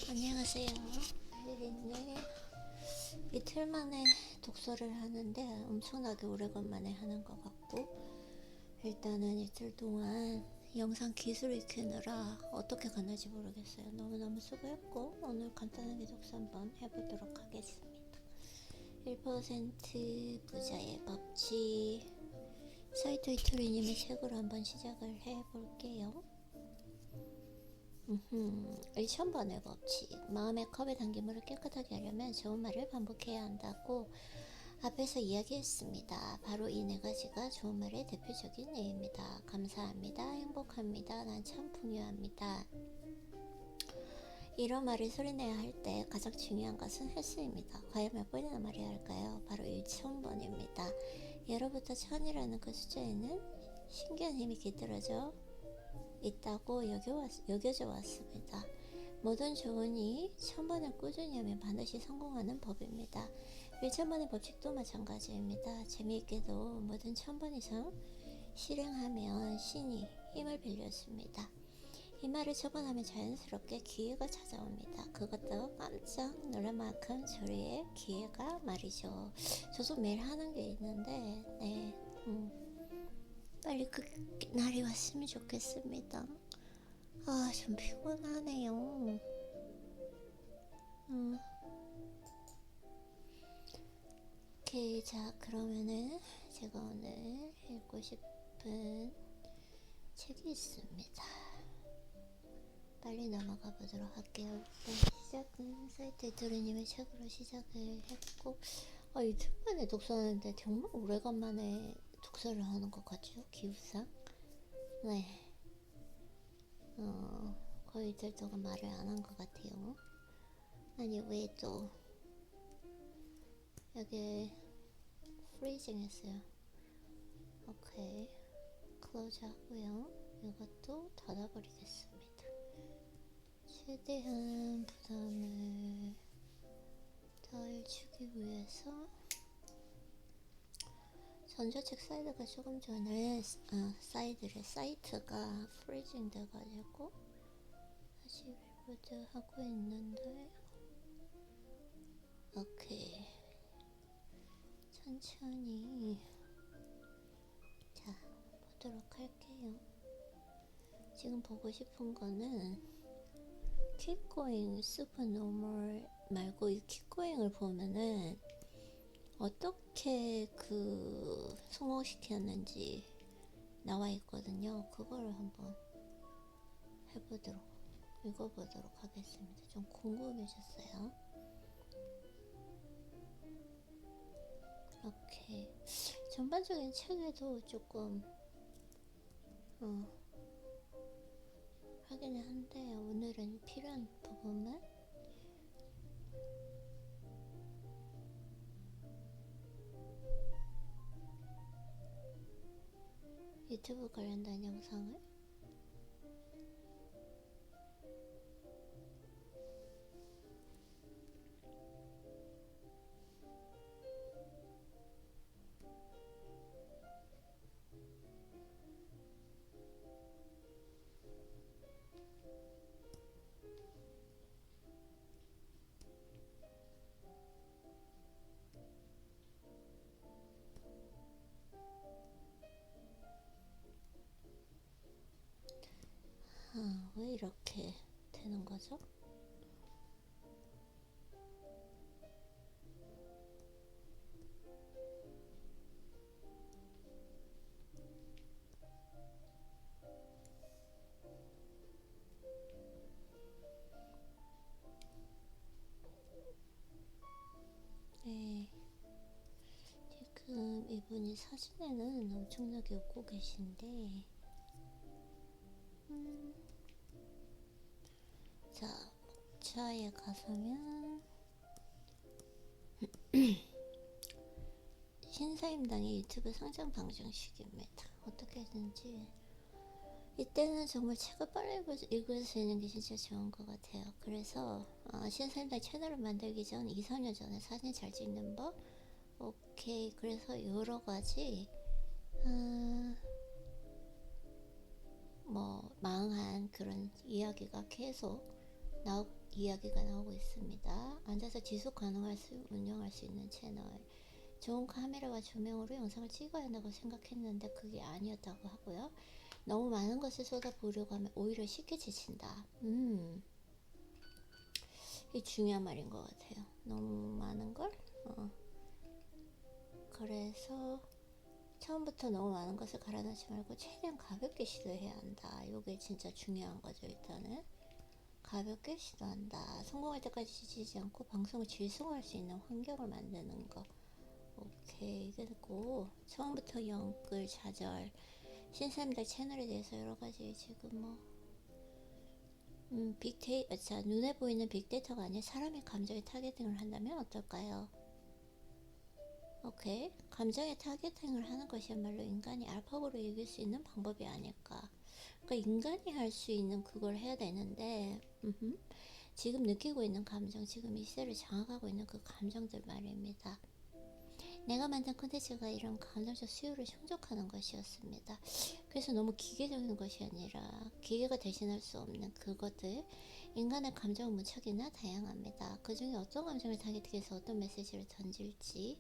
안녕하세요. 혜린이 이틀 만에 독서를 하는데 엄청나게 오래간만에 하는 것 같고, 일단은 이틀 동안 영상 기술 익히느라 어떻게 갔는지 모르겠어요. 너무너무 수고했고, 오늘 간단하게 독서 한번 해보도록 하겠습니다. 1% 부자의 법칙, 사이토 이토리님의 책으로 한번 시작을 해볼게요. 1000번의 법칙. 마음의 컵에 담긴 물을 깨끗하게 하려면 좋은 말을 반복해야 한다고 앞에서 이야기했습니다. 바로 이 네 가지가 좋은 말의 대표적인 예입니다. 감사합니다. 행복합니다. 난 참 풍요합니다. 이런 말을 소리내야 할 때 가장 중요한 것은 횟수입니다. 과연 몇 번이나 말해야 할까요? 바로 1000번입니다. 예로부터 1000이라는 그 숫자에는 신기한 힘이 깃들어져 있다고 여겨져 왔습니다. 모든 조언이 1000번을 꾸준히 하면 반드시 성공하는 법입니다. 1000번의 법칙도 마찬가지입니다. 재미있게도 모든 1000번 이상 실행하면 신이 힘을 빌려줍니다. 이 말을 처번하면 자연스럽게 기회가 찾아옵니다. 그것도 깜짝 놀랄 만큼 소리의 기회가 말이죠. 저도 매일 하는 게 있는데 빨리 그 날이 왔으면 좋겠습니다. 좀 피곤하네요. 오케이, 자, 그러면은 제가 오늘 읽고 싶은 책이 있습니다. 빨리 넘어가 보도록 할게요. 일단 시작은 사이트 이토리님의 책으로 시작을 했고, 이틀 만에 독서하는데 정말 오래간만에 독서를 하는 것 같죠? 기후상? 네. 거의 이틀 동안 말을 안 한 것 같아요. 아니, 왜 또 여기 프리징 했어요. 오케이. 클로즈 하고요. 이것도 닫아버리겠습니다. 최대한 부담을 덜 주기 위해서 전자책 사이트가 조금 전에 사이트가 프리징 돼가지고 다시 리부트 하고 있는데, 오케이, 천천히 자 보도록 할게요. 지금 보고 싶은 거는 Keep Going Supernormal 말고 이 Keep Going을 보면은 어떻게 그 성공시켰는지 나와 있거든요. 그거를 한번 읽어보도록 하겠습니다. 좀 궁금해졌어요. 이렇게 전반적인 책에도 조금 하기는 한데, 오늘은 필요한 부분만 유튜브 관련된 영상을 왜 이렇게 되는 거죠? 네, 지금 이분이 사진에는 엄청나게 웃고 계신데, 자, 목차에 가서면 신사임당의 유튜브 상장 방정식입니다. 어떻게 되는지 이때는 정말 책을 빨리 읽을 수 있는 게 진짜 좋은 것 같아요. 그래서 신사임당 채널을 만들기 전 2~4년 전에 사진 잘 찍는 법, 오케이, 그래서 여러 가지 뭐 망한 그런 이야기가 계속 이야기가 나오고 있습니다. 앉아서 지속 가능할 운영할 수 있는 채널. 좋은 카메라와 조명으로 영상을 찍어야 한다고 생각했는데 그게 아니었다고 하고요. 너무 많은 것을 쏟아부으려고 하면 오히려 쉽게 지친다. 이 중요한 말인 것 같아요. 너무 많은 걸? 그래서 처음부터 너무 많은 것을 갈아넣지 말고 최대한 가볍게 시도해야 한다. 이게 진짜 중요한 거죠. 일단은 가볍게 시도한다. 성공할 때까지 지치지 않고 방송을 질성할 수 있는 환경을 만드는 거. 오케이, 이게 됐고, 처음부터 영끌 좌절 신사임당 채널에 대해서 여러 가지 지금 자, 눈에 보이는 빅데이터가 아닌 사람의 감정에 타겟팅을 한다면 어떨까요? 오케이, 감정에 타겟팅을 하는 것이야말로 인간이 알파고로 이길 수 있는 방법이 아닐까. 그러니까 인간이 할 수 있는 그걸 해야 되는데, 지금 느끼고 있는 감정, 지금 이 시대를 장악하고 있는 그 감정들 말입니다. 내가 만든 콘텐츠가 이런 감정적 수요를 충족하는 것이었습니다. 그래서 너무 기계적인 것이 아니라 기계가 대신할 수 없는 그것들. 인간의 감정은 무척이나 다양합니다. 그 중에 어떤 감정을 타겟팅해서 어떤 메시지를 던질지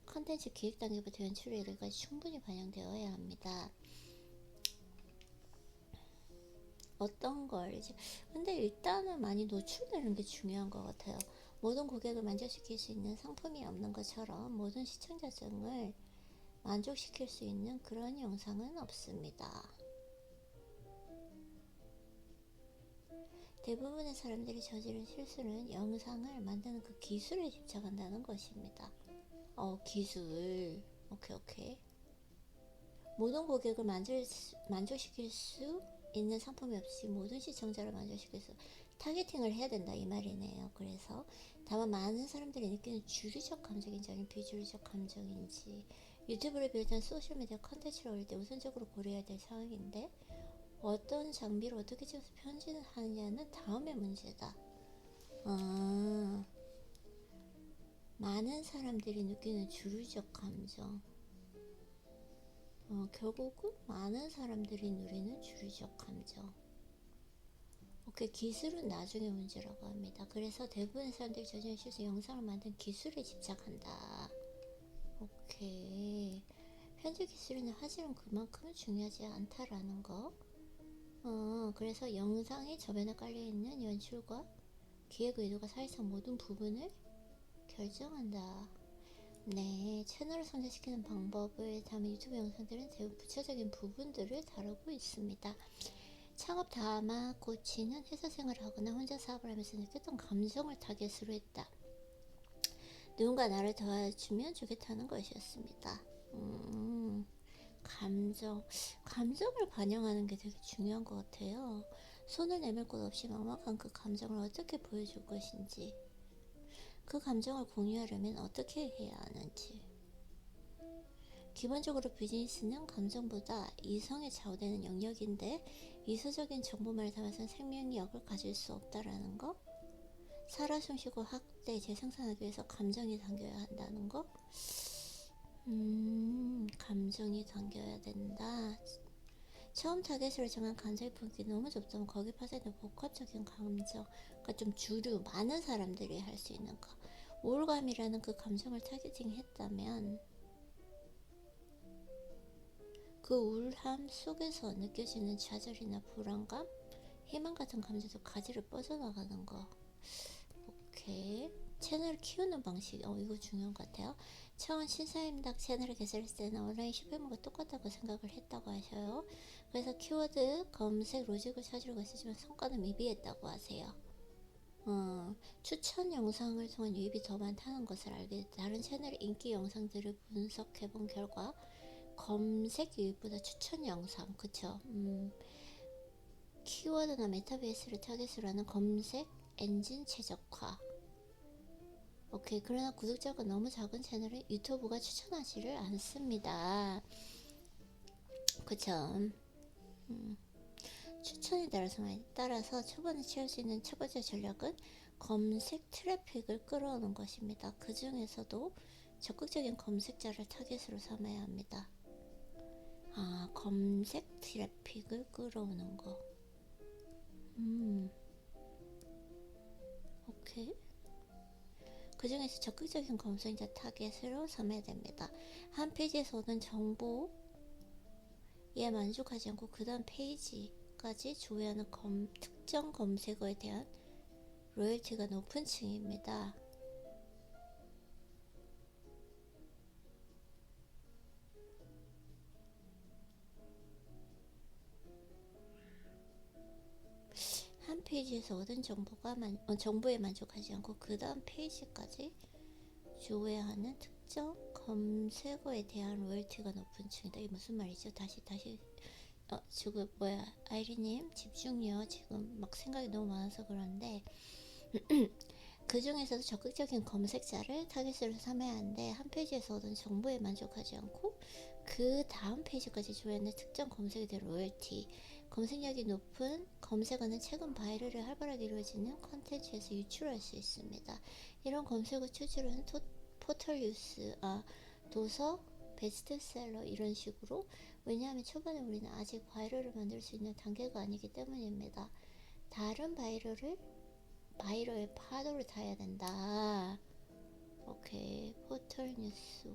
콘텐츠 기획 단계부터 연출에 이르기까지 충분히 반영되어야 합니다. 어떤 걸 이제 근데 일단은 많이 노출되는 게 중요한 것 같아요. 모든 고객을 만족시킬 수 있는 상품이 없는 것처럼 모든 시청자층을 만족시킬 수 있는 그런 영상은 없습니다. 대부분의 사람들이 저지른 실수는 영상을 만드는 그 기술에 집착한다는 것입니다. 기술. 오케이. 모든 고객을 만족시킬 수 있는 상품이 없이 모든 시청자를 만족시킬 수 타겟팅을 해야 된다 이 말이네요. 그래서 다만 많은 사람들이 느끼는 주류적 감정인지 아니면 비주류적 감정인지 유튜브를 비롯한 소셜미디어 컨텐츠를 올릴 때 우선적으로 고려해야 될 상황인데 어떤 장비로 어떻게 찍어서 편집을 하느냐는 다음의 문제다. 많은 사람들이 느끼는 주류적 감정. 결국은 많은 사람들이 누리는 주류적 감정. 오케이, 기술은 나중에 문제라고 합니다. 그래서 대부분의 사람들이 저지른 실수 영상을 만든 기술에 집착한다. 오케이. 편집 기술이나 화질은 그만큼 중요하지 않다라는 거. 그래서 영상이 저변에 깔려있는 연출과 기획 의도가 사실상 모든 부분을 결정한다. 네, 채널을 성장시키는 방법을 담은 유튜브 영상들은 대부분 부차적인 부분들을 다루고 있습니다. 창업 다마고치는 회사 생활을 하거나 혼자 사업을 하면서 느꼈던 감정을 타겟으로 했다. 누군가 나를 도와주면 좋겠다는 것이었습니다. 감정을 반영하는 게 되게 중요한 것 같아요. 손을 내밀 곳 없이 막막한 그 감정을 어떻게 보여줄 것인지, 그 감정을 공유하려면 어떻게 해야 하는지. 기본적으로 비즈니스는 감정보다 이성에 좌우되는 영역인데 이서적인 정보만을 담아서는 생명력을 가질 수 없다라는 거. 살아 숨쉬고 학대 재생산하기 위해서 감정이 담겨야 한다는 거. 감정이 담겨야 된다. 처음 타겟으로 정한 감정의 품기 너무 좁다면 거기 파생된 복합적인 감정, 그러니까 좀 주류 많은 사람들이 할 수 있는 거. 우울감이라는 그 감정을 타겟팅 했다면 그 우울함 속에서 느껴지는 좌절이나 불안감, 희망 같은 감정도 가지를 뻗어나가는 거. 오케이. 채널을 키우는 방식, 이거 중요한 것 같아요. 처음 신사임당 채널을 개설했을 때는 온라인 쇼핑몰과 똑같다고 생각을 했다고 하셔요. 그래서 키워드 검색 로직을 찾으려고 했지만 성과는 미비했다고 하세요. 추천 영상을 통한 유입이 더 많다는 것을 알게 됐다. 다른 채널의 인기 영상들을 분석해본 결과 검색 유입보다 추천 영상, 그쵸? 키워드나 메타베이스를 타겟으로 하는 검색 엔진 최적화. 오케이. 그러나 구독자가 너무 작은 채널은 유튜브가 추천하지를 않습니다. 그쵸? 추천에 따라서 초반에 취할 수 있는 첫 번째 전략은 검색 트래픽을 끌어오는 것입니다. 그 중에서도 적극적인 검색자를 타겟으로 삼아야 합니다. 검색 트래픽을 끌어오는 거. 오케이. 그 중에서 적극적인 검색자 타겟으로 삼아야 됩니다. 한 페이지에서 얻은 정보에 만족하지 않고 그 다음 페이지까지 조회하는 특정 검색어에 대한 로열티가 높은 층입니다. 한 페이지에서 얻은 정보에 만족하지 않고 그 다음 페이지까지 조회하는 특정 검색어에 대한 로열티가 높은 층이다. 이게 무슨 말이죠? 다시 지금 아이리님 집중요. 지금 막 생각이 너무 많아서 그런데 그 중에서도 적극적인 검색자를 타겟으로 삼아야 하는데 한 페이지에서 얻은 정보에 만족하지 않고 그 다음 페이지까지 조회하는 특정 검색에 대한 로열티. 검색력이 높은 검색어는 최근 바이럴이 활발하게 이루어지는 컨텐츠에서 유출할 수 있습니다. 이런 검색어 추출은 포털 뉴스, 도서, 베스트셀러 이런 식으로. 왜냐하면 초반에 우리는 아직 바이럴을 만들 수 있는 단계가 아니기 때문입니다. 다른 바이럴의 파도를 타야 된다. 오케이. 포털 뉴스.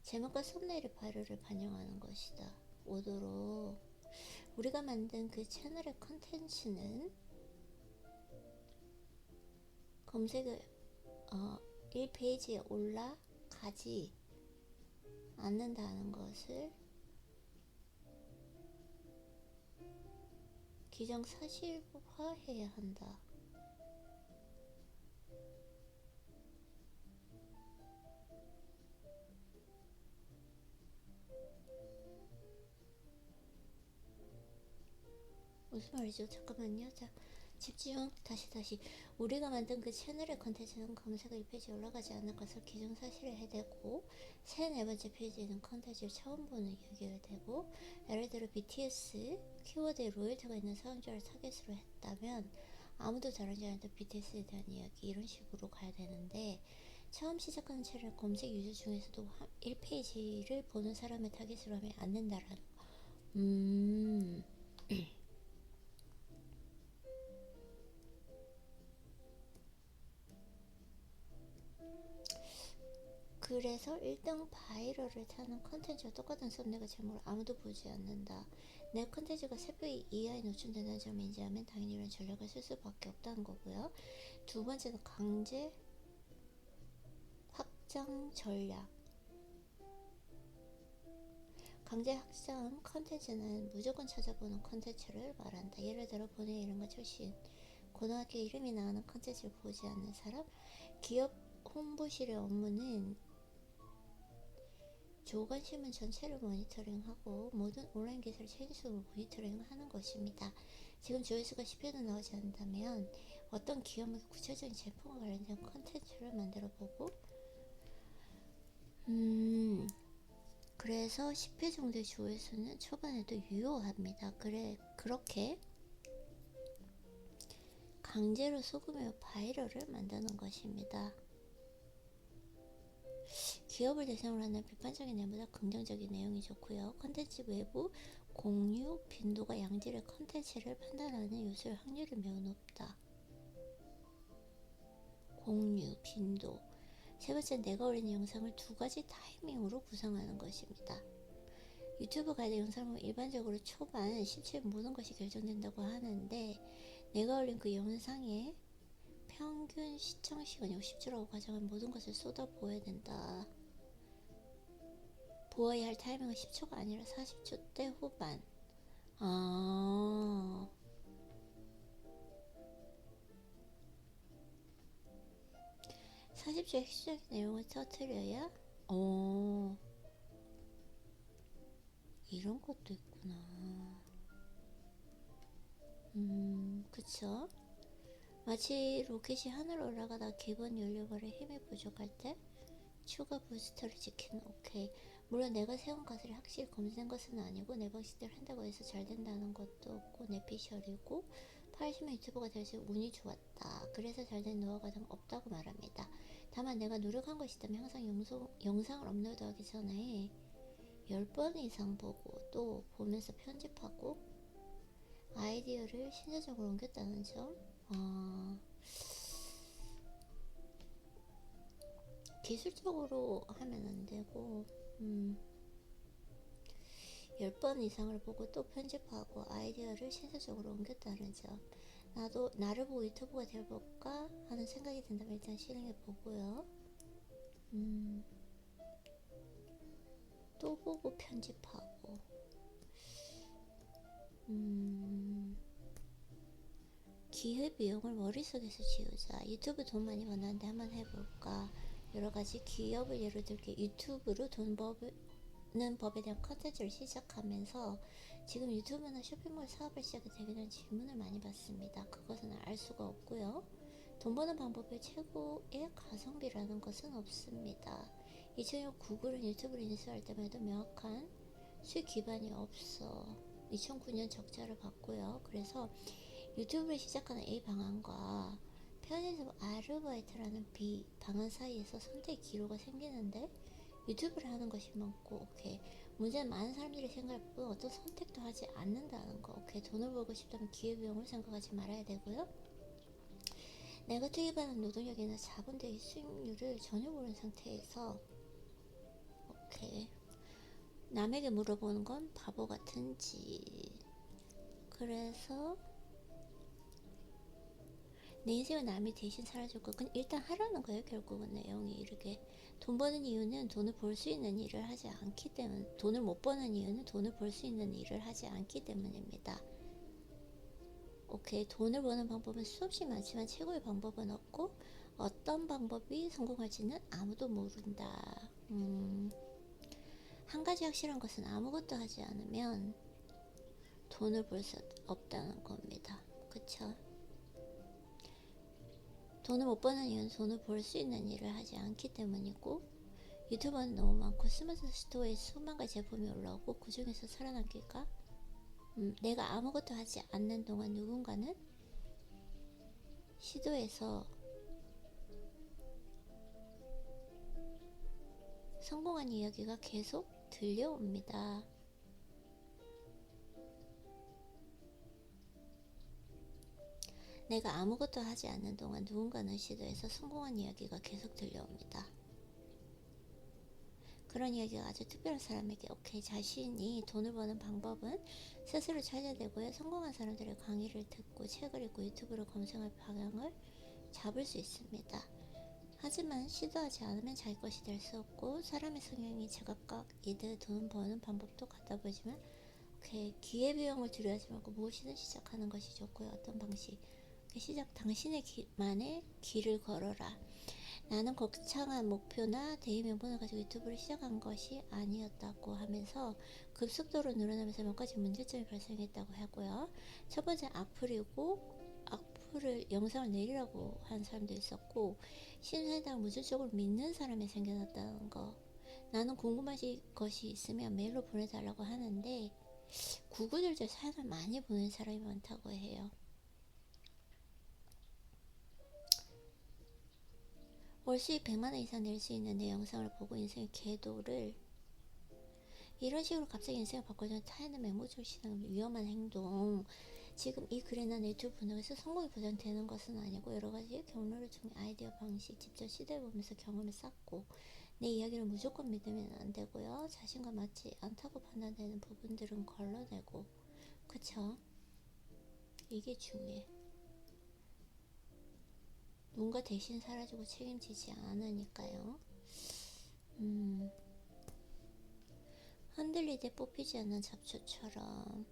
제목과 썸네일의 바이럴을 반영하는 것이다. 5도로 우리가 만든 그 채널의 컨텐츠는 검색을 1페이지에 올라가지 않는다는 것을 기정사실화해야 한다. 무슨 말이죠? 잠깐만요. 자, 집중. 다시. 우리가 만든 그 채널의 컨텐츠는 검색어 1페이지에 올라가지 않을 것을 기정사실에 해대고 새 네 번째 페이지에는 컨텐츠를 처음 보는 이야기가 되고, 예를 들어 BTS 키워드에 로열티가 있는 사용자를 타겟으로 했다면 아무도 다루지 않았던 BTS에 대한 이야기 이런 식으로 가야 되는데, 처음 시작하는 채널 검색 유저 중에서도 1페이지를 보는 사람의 타겟으로 하면 안 된다라는 거. 그래서 1등 바이럴을 타는 컨텐츠와 똑같은 썸네일과 제목을 아무도 보지 않는다. 내 컨텐츠가 3배 이하에 노출된다는 점을 인지하면 당연히 이런 전략을 쓸 수밖에 없다는 거고요. 두 번째는 강제 확장 전략. 강제 확장 컨텐츠는 무조건 찾아보는 컨텐츠를 말한다. 예를 들어 본의 이름과 출신, 고등학교 이름이 나오는 컨텐츠를 보지 않는 사람. 기업 홍보실의 업무는 조간신문 전체를 모니터링하고 모든 온라인 기사를 체인적으로 모니터링하는 것입니다. 지금 조회수가 10회도 나오지 않는다면 어떤 기업의 구체적인 제품과 관련된 컨텐츠를 만들어보고 그래서 10회 정도의 조회수는 초반에도 유효합니다. 그렇게 강제로 속으며 바이럴을 만드는 것입니다. 기업을 대상으로 하는 비판적인 내용보다 긍정적인 내용이 좋고요. 컨텐츠 외부 공유 빈도가 양질의 컨텐츠를 판단하는 요소의 확률이 매우 높다. 공유 빈도. 세 번째, 내가 올리는 영상을 2가지 타이밍으로 구성하는 것입니다. 유튜브 가이드 영상은 일반적으로 초반 10초에 모든 것이 결정된다고 하는데, 내가 올린 그 영상의 평균 시청 시간이 50초라고 가정한 모든 것을 쏟아부어야 된다. 부어야 할 타이밍은 10초가 아니라 40초대 후반. 40초의 핵심적인 내용을 터뜨려야 이런 것도 있구나. 그쵸? 마치 로켓이 하늘로 올라가다 기본 연료발에 힘이 부족할 때 추가 부스터를 지키는. 오케이. 물론 내가 세운 가설이 확실히 검증된 것은 아니고 내 방식대로 한다고 해서 잘 된다는 것도 없고 내피셜이고 80만 유튜버가 될 수 운이 좋았다. 그래서 잘된 노하우가 없다고 말합니다. 다만 내가 노력한 것이 있다면 항상 영상을 업로드하기 전에 10번 이상 보고 또 보면서 편집하고 아이디어를 신체적으로 옮겼다는 점. 기술적으로 하면 안 되고, 10번 이상을 보고 또 편집하고 아이디어를 신체적으로 옮겼다는 점. 나도 나를 보고 유튜브가 되어볼까 하는 생각이 든다면 일단 실행해 보고요. 또 보고 편집하고, 기회비용을 머릿속에서 지우자. 유튜브 돈 많이 버는데 한번 해볼까. 여러가지 기업을 예로 들게 유튜브로 돈 버는 법에 대한 컨텐츠를 시작하면서 지금 유튜브나 쇼핑몰 사업을 시작해 되게 된 질문을 많이 받습니다. 그것은 알 수가 없고요. 돈 버는 방법의 최고의 가성비라는 것은 없습니다. 2006 구글은 유튜브를 인수할 때만 해도 명확한 수익 기반이 없어. 2009년 적자를 봤고요. 그래서 유튜브를 시작하는 A 방안과 편의점 아르바이트라는 B 방안 사이에서 선택 기로가 생기는데 유튜브를 하는 것이 많고 오케이. 문제는 많은 사람들이 생각할 뿐 어떤 선택도 하지 않는다는 거. 오케이. 돈을 벌고 싶다면 기회비용을 생각하지 말아야 되고요. 내가 투입하는 노동력이나 자본 대비 수익률을 전혀 모르는 상태에서 오케이. 남에게 물어보는 건 바보 같은 짓. 그래서 내 인생은 남이 대신 살아줄 거. 일단 하라는 거예요. 결국은 내용이 이렇게 돈 버는 이유는 돈을 벌 수 있는 일을 하지 않기 때문. 돈을 못 버는 이유는 돈을 벌 수 있는 일을 하지 않기 때문입니다. 오케이. 돈을 버는 방법은 수없이 많지만 최고의 방법은 없고 어떤 방법이 성공할지는 아무도 모른다. 한 가지 확실한 것은 아무것도 하지 않으면 돈을 벌 수 없다는 겁니다. 그쵸? 돈을 못 버는 이유는 돈을 벌 수 있는 일을 하지 않기 때문이고 유튜버는 너무 많고 스마트 스토어에 수만 가지 제품이 올라오고 그 중에서 살아남기가 내가 아무것도 하지 않는 동안 누군가는 시도해서 성공한 이야기가 계속 들려옵니다. 내가 아무것도 하지 않는 동안 누군가는 시도해서 성공한 이야기가 계속 들려옵니다. 그런 이야기가 아주 특별한 사람에게 오케이. 자신이 돈을 버는 방법은 스스로 찾아야 되고요. 성공한 사람들의 강의를 듣고 책을 읽고 유튜브를 검색할 방향을 잡을 수 있습니다. 하지만 시도하지 않으면 자기 것이 될 수 없고 사람의 성향이 제각각이듯 돈 버는 방법도 같아 보이지만 오케이. 기회비용을 두려워하지 말고 무엇이든 시작하는 것이 좋고요. 어떤 방식 당신의 만의 길을 걸어라. 나는 거창한 목표나 대의 명분을 가지고 유튜브를 시작한 것이 아니었다고 하면서 급속도로 늘어나면서 몇 가지 문제점이 발생했다고 하고요. 첫 번째 악플을 영상을 내리라고 한 사람도 있었고 신사에다가 무조건적으로 믿는 사람이 생겨났다는 거. 나는 궁금한 것이 있으면 메일로 보내달라고 하는데 구글들도 사연을 많이 보낸 사람이 많다고 해요. 월 수익 100만원 이상 낼 수 있는 내 영상을 보고 인생의 궤도를 이런 식으로 갑자기 인생을 바꿔주는 타인의 메모를 시도하는 위험한 행동. 지금 이 글이나 유튜브 분석에서 성공이 보장되는 것은 아니고 여러가지 경로를 통해 아이디어 방식 직접 시도해보면서 경험을 쌓고 내 이야기를 무조건 믿으면 안되고요. 자신과 맞지 않다고 판단되는 부분들은 걸러내고 그쵸? 이게 중요해. 누군가 대신 살아주고 책임지지 않으니까요. 흔들리되 뽑히지 않는 잡초처럼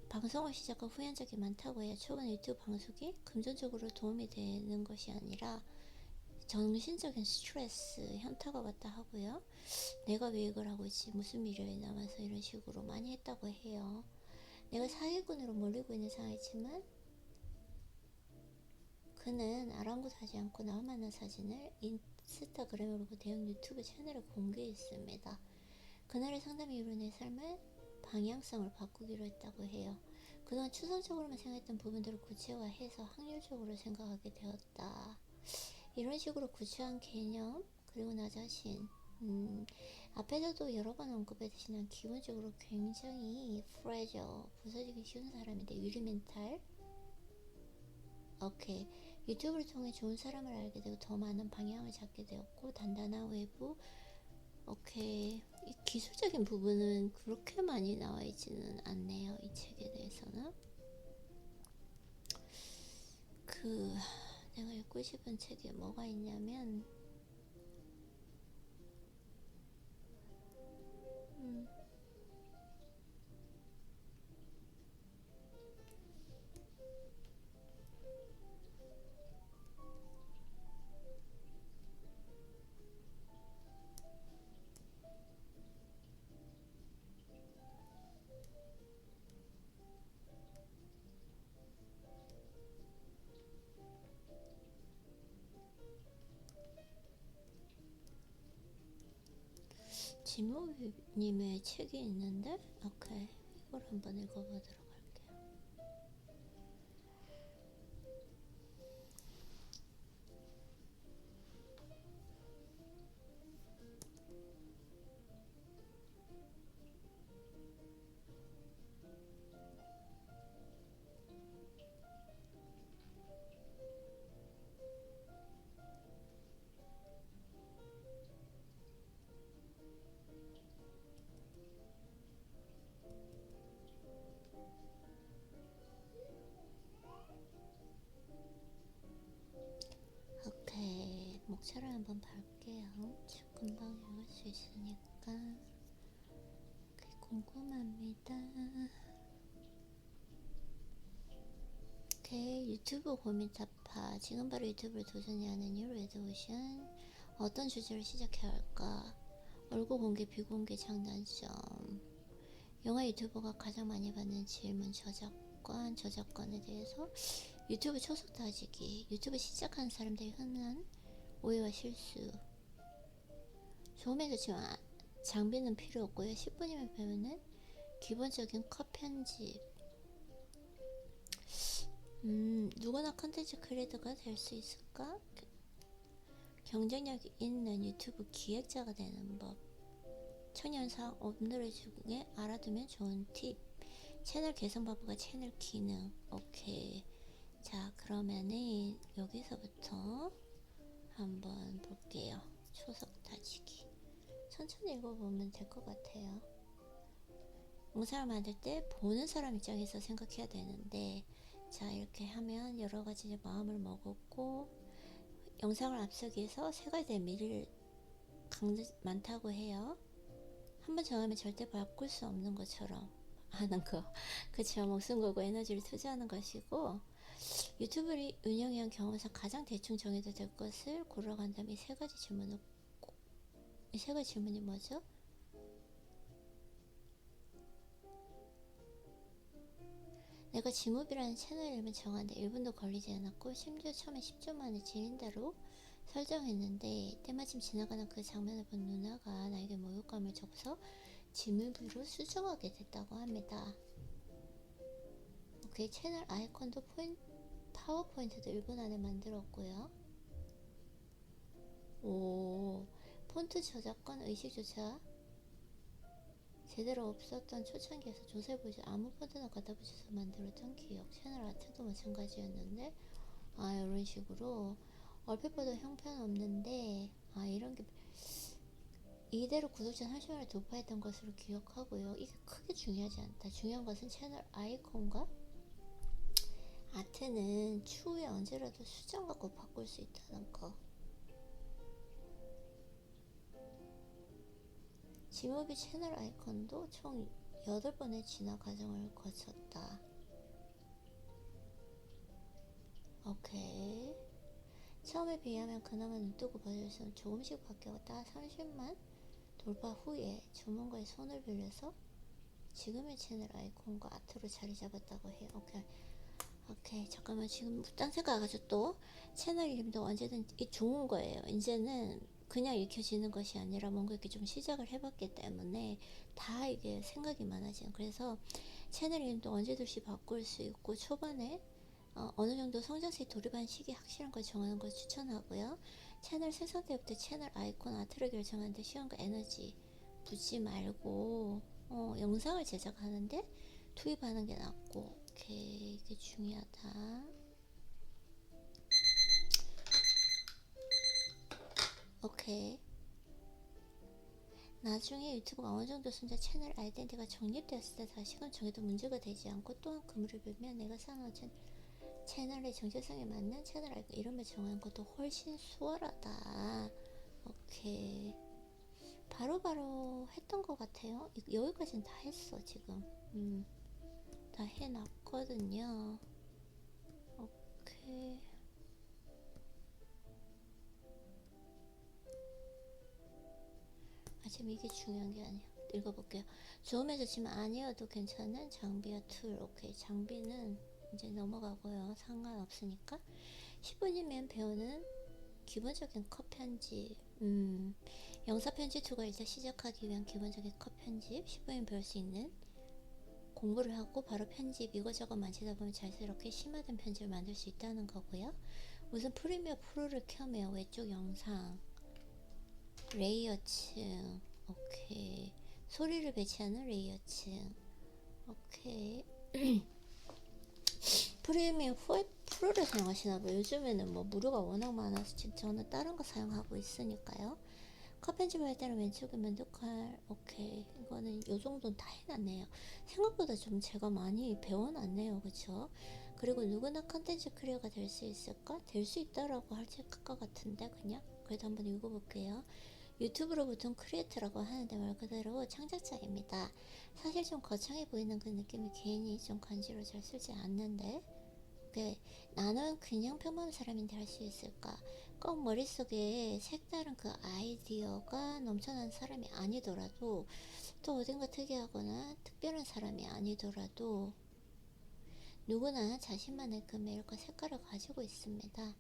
방송을 시작한 후회한 적이 많다고 해요. 초반 유튜브 방송이 금전적으로 도움이 되는 것이 아니라 정신적인 스트레스, 현타가 왔다 하고요. 내가 왜 이걸 하고 있지? 무슨 미련이 남아서 이런 식으로 많이 했다고 해요. 내가 사기꾼으로 몰리고 있는 상황이지만 그는 아랑곳하지 않고 나와 만난 사진을 인스타그램으로 대형 유튜브 채널에 공개했습니다. 그날의 상담 이후로 내 삶의 방향성을 바꾸기로 했다고 해요. 그동안 추상적으로만 생각했던 부분들을 구체화해서 확률적으로 생각하게 되었다. 이런 식으로 구체화한 개념 그리고 나 자신 앞에서도 여러 번 언급했듯이 난 기본적으로 굉장히 프레저, 부서지기 쉬운 사람인데 유리멘탈. 오케이. 유튜브를 통해 좋은 사람을 알게 되고 더 많은 방향을 잡게 되었고 단단한 외부. 오케이. 이 기술적인 부분은 그렇게 많이 나와 있지는 않네요. 이 책에 대해서는. 내가 읽고 싶은 책이 뭐가 있냐면 지모님의 책이 있는데 오케이. 이걸 한번 읽어보도록 할게요. 오케이. 목차를 한번 볼게요. 금방 읽을 수 있으니까 궁금합니다. 오케이. 유튜브 고민 타파. 지금 바로 유튜브를 도전해야 하는 이유 레드오션. 어떤 주제를 시작해야 할까? 얼굴 공개 비공개 장단점. 영화 유튜버가 가장 많이 받는 질문. 저작권에 대해서. 유튜브 초속 다지기. 유튜브 시작하는 사람들이 흔한 오해와 실수. 처음에 좋지만 장비는 필요 없고요. 10분이면 배우는 기본적인 컷 편집. 누구나 컨텐츠 크리에이터가 될 수 있을까? 경쟁력 있는 유튜브 기획자가 되는 법. 청년상 업로드 중에 알아두면 좋은 팁. 채널 개선 방법과 채널 기능. 오케이. 자, 그러면은 여기서부터 한번 볼게요. 초석 다지기. 천천히 읽어보면 될 것 같아요. 영상을 만들 때 보는 사람 입장에서 생각해야 되는데, 자, 이렇게 하면 여러 가지 마음을 먹었고, 영상을 앞서기 위해서 세 가지의 미를 많다고 해요. 한번 정하면 절대 바꿀 수 없는 것처럼 하는 거. 그쵸. 목숨 걸고 에너지를 투자하는 것이고, 유튜브를 운영한 경험상 가장 대충 정해도 될 것을 고르간다면 이 세 가지 질문이 뭐죠? 내가 지무비라는 채널 이름을 정하는데 1분도 걸리지 않았고 심지어 처음에 10초 만에 지린다로 설정했는데 때마침 지나가는 그 장면을 본 누나가 나에게 모욕감을 줘서 지무비로 수정하게 됐다고 합니다. 오케이. 채널 아이콘도 파워포인트도 1분 안에 만들었고요. 오, 폰트 저작권 의식조차 제대로 없었던 초창기에서 조세보지 아무 폰트나 갖다 붙여서 만들었던 기억. 채널 아트도 마찬가지였는데 이런 식으로 얼핏 봐도 형편없는데 이런 게 이대로 구독자 30만을 돌파했던 것으로 기억하고요. 이게 크게 중요하지 않다. 중요한 것은 채널 아이콘과 아트는 추후에 언제라도 수정하고 바꿀 수 있다는 거. 지모비 채널 아이콘도 총 8번의 진화 과정을 거쳤다. 오케이. 처음에 비하면 그나마 눈뜨고 봐줄 수는 조금씩 바뀌었다. 30만 돌파 후에 전문가의 손을 빌려서 지금의 채널 아이콘과 아트로 자리 잡았다고 해요. 오케이. 잠깐만, 지금 딴 생각해가지고 또 채널 이름도 언제든 좋은 거예요. 이제는 그냥 읽혀지는 것이 아니라 뭔가 이렇게 좀 시작을 해봤기 때문에 다 이게 생각이 많아지는. 그래서 채널 이름도 언제든지 바꿀 수 있고 초반에 어느 정도 성장세에 돌입한 시기 확실한 걸 정하는 걸 추천하고요. 채널 생성 때부터 채널 아이콘 아트를 결정하는데 시간과 에너지 붓지 말고 영상을 제작하는데 투입하는 게 낫고. 오케이, 이게 중요하다. 오케이. 나중에 유튜브가 어느 정도 순자 채널 아이덴티티가 정립되었을 때 다시금 정해도 문제가 되지 않고, 또한 그물을 빌면 내가 쌓아놓은 채널의 정체성에 맞는 채널 아이콘 이름을 정하는 것도 훨씬 수월하다. 오케이. 바로바로 했던 것 같아요. 여기까지는 다 했어 지금. 다 해놨거든요. 오케이. 지금 이게 중요한 게 아니야. 읽어볼게요. 좋으면서 지금 아니어도 괜찮은 장비와 툴. 오케이. 장비는 이제 넘어가고요. 상관없으니까. 10분이면 배우는 기본적인 컷 편집. 영상 편집 툴과 일단 시작하기 위한 기본적인 컷 편집. 10분이면 배울 수 있는 공부를 하고 바로 편집 이거저거 만지다 보면 자연스럽게 심화된 편집을 만들 수 있다는 거고요. 우선 프리미어 프로를 켜면 왼쪽 영상 레이어층. 오케이. 소리를 배치하는 레이어층. 오케이. 프리미어 프로를 사용하시나봐요. 요즘에는 뭐 무료가 워낙 많아서 지금 저는 다른 거 사용하고 있으니까요. 컷 편집할 때는 왼쪽에 면도칼. 오케이. 이거는 요정도는 다 해놨네요. 생각보다 좀 제가 많이 배워놨네요. 그쵸? 그리고 누구나 컨텐츠 크리에이터가 될 수 있을까? 될 수 있다라고 할 것 같은데 그냥 그래도 한번 읽어볼게요. 유튜브로 보통 크리에이터라고 하는데 말 그대로 창작자입니다. 사실 좀 거창해 보이는 그 느낌이 괜히 좀 간지로 잘 쓰지 않는데, 나는 그냥 평범한 사람인데 할 수 있을까? 꼭 머릿속에 색다른 그 아이디어가 넘쳐나는 사람이 아니더라도, 또 어딘가 특이하거나 특별한 사람이 아니더라도 누구나 자신만의 그 매력과 색깔을 가지고 있습니다.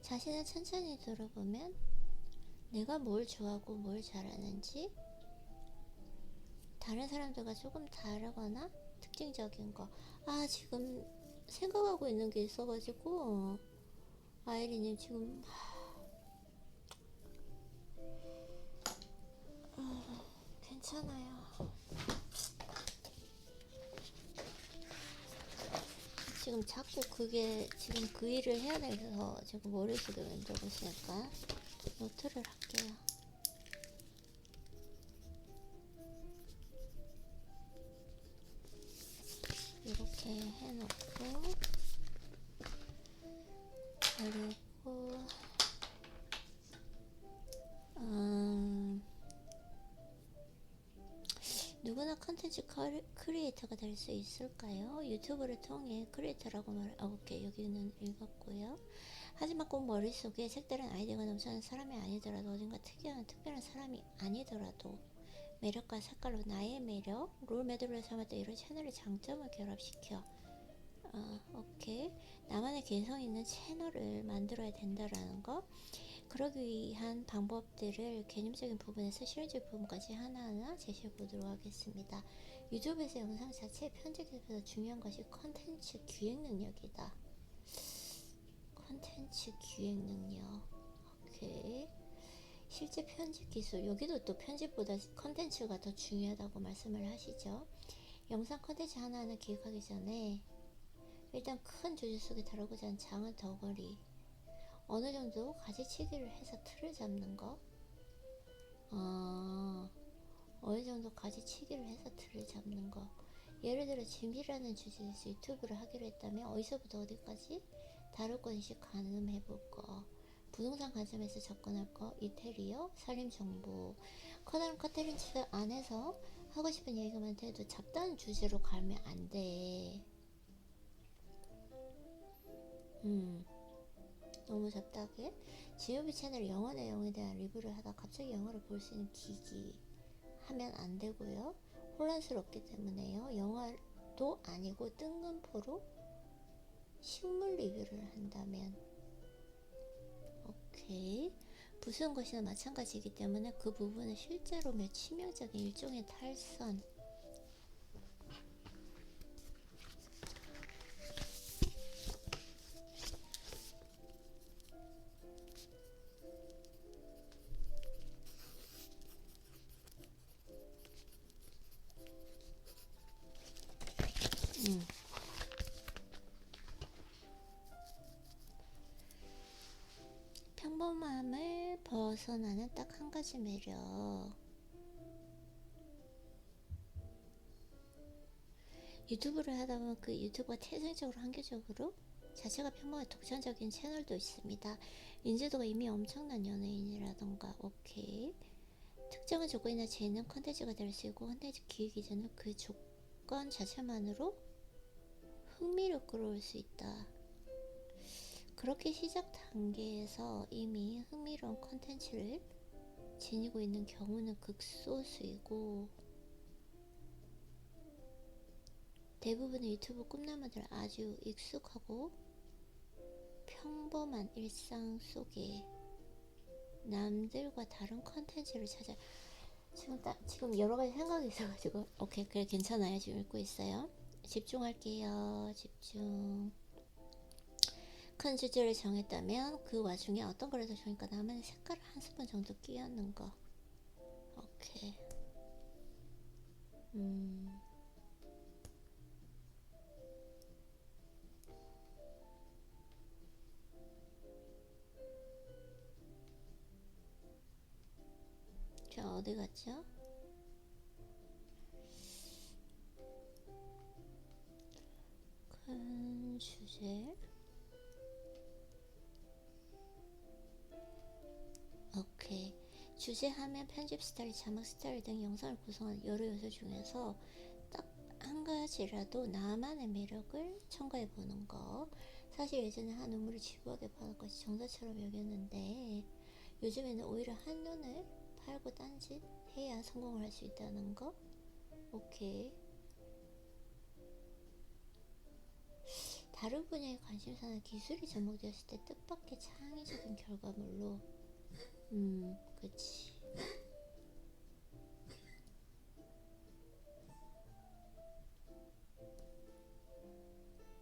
자신을 천천히 들어보면 내가 뭘 좋아하고 뭘 잘하는지, 다른 사람들과 조금 다르거나 특징적인 거. 지금 생각하고 있는 게 있어가지고 아이리님 지금 괜찮아요. 지금 자꾸 그게 지금 그 일을 해야 돼서 지금 머릿속에 왼쪽을 쓰니까 노트를 할게요. 이렇게 해놓고, 그리고 누구나 컨텐츠 크리에이터가 될 수 있을까요? 유튜브를 통해 크리에이터라고 오케이, 여기는 읽었고요. 하지만 꼭 머릿속에 색다른 아이디어가 넘치는 사람이 아니더라도, 어딘가 특별한 사람이 아니더라도 매력과 색깔로 나의 매력, 롤모델로 삼았던 이런 채널의 장점을 결합시켜 오케이. 나만의 개성 있는 채널을 만들어야 된다라는 거. 그러기 위한 방법들을 개념적인 부분에서 실용적인 부분까지 하나하나 제시해 보도록 하겠습니다. 유튜브에서 영상 자체 편집에서 중요한 것이 컨텐츠 기획 능력이다. 컨텐츠 기획 능력. 오케이. 실제 편집 기술. 여기도 또 편집보다 컨텐츠가 더 중요하다고 말씀을 하시죠. 영상 컨텐츠 하나하나 기획하기 전에 일단 큰 주제 속에 다루고자 하는 장은 덩어리, 어느 정도 가지치기를 해서 틀을 잡는 거. 어느 정도 가지치기를 해서 틀을 잡는 거. 예를 들어 진비라는 주제에서 유튜브를 하기로 했다면 어디서부터 어디까지 다룰 건지 가늠해 볼 거. 부동산 관점에서 접근할 거. 이태리어, 살림 정보. 커다란 컨텐츠 안에서 하고 싶은 얘기가 많대도 잡다한 주제로 가면 안 돼. 너무 잡다하게. 지오비 채널 영어 내용에 대한 리뷰를 하다 갑자기 영어를 볼 수 있는 기기 하면 안 되고요. 혼란스럽기 때문에요. 영화도 아니고 뜬금포로 식물 리뷰를 한다면 오케이. 무슨 것이나 마찬가지이기 때문에 그 부분은 실제로 치명적인 일종의 탈선. 평범함을 벗어나는 딱 한 가지 매력. 유튜브를 하다 보면 그 유튜브가 태생적으로 한계적으로 자체가 평범한 독창적인 채널도 있습니다. 인지도가 이미 엄청난 연예인이라던가. 오케이. 특정한 조건이나 재능 컨텐츠가 될 수 있고 컨텐츠 기획 이전은 그 조건 자체만으로 흥미를 끌어올 수 있다. 그렇게 시작 단계에서 이미 흥미로운 컨텐츠를 지니고 있는 경우는 극소수이고, 대부분의 유튜브 꿈나무들은 아주 익숙하고 평범한 일상 속에 남들과 다른 컨텐츠를 찾아. 지금 여러 가지 생각이 있어가지고. 오케이, 그래, 괜찮아요. 지금 읽고 있어요. 집중할게요. 집중. 큰 주제를 정했다면 그 와중에 어떤 거를 더 정할까? 나만의 색깔을 한 스푼 정도 끼얹는 거. 오케이. 자, 어디 갔죠? 큰 주제. 오케이. 주제하면 편집 스타일, 자막 스타일 등 영상을 구성하는 여러 요소 중에서 딱 한 가지라도 나만의 매력을 첨가해 보는 거. 사실 예전에 한 우물을 지부하게 파는 것이 정사처럼 여겼는데, 요즘에는 오히려 한눈을 팔고 딴짓 해야 성공을 할 수 있다는 거. 오케이. 다른 분야의 관심사나 기술이 접목되었을 때 뜻밖의 창의적인 결과물로. 그치.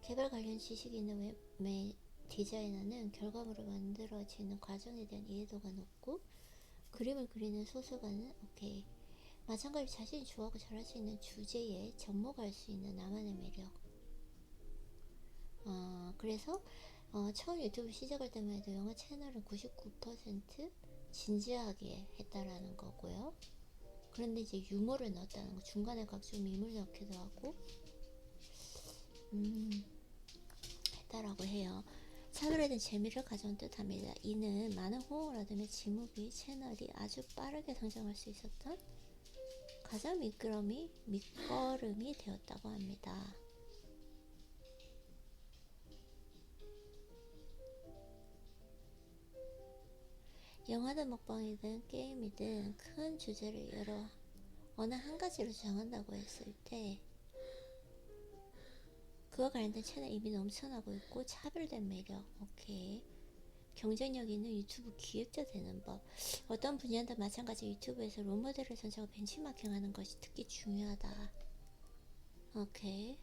개발 관련 지식이 있는 웹 디자이너는 결과물을 만들어지는 과정에 대한 이해도가 높고, 그림을 그리는 소설가는 오케이. 마찬가지로 자신이 좋아하고 잘할 수 있는 주제에 접목할 수 있는 나만의 매력. 그래서 처음 유튜브 시작할 때만 해도 영어 채널은 99% 진지하게 했다라는 거고요. 그런데 이제 유머를 넣었다는 거, 중간에 각종 밈을 넣기도 하고 했다라고 해요. 차별화된 재미를 가져온 뜻합니다. 이는 많은 호응을 얻으며 지무비 채널이 아주 빠르게 성장할 수 있었던 가장 밑거름이 되었다고 합니다. 영화든 먹방이든 게임이든 큰 주제를 어느 한 가지로 정한다고 했을 때 그와 관련된 채널 이미 넘쳐나고 있고 차별된 매력. 오케이. 경쟁력 있는 유튜브 기획자 되는 법. 어떤 분야든 마찬가지 유튜브에서 롤모델을 선정하고 벤치마킹하는 것이 특히 중요하다. 오케이.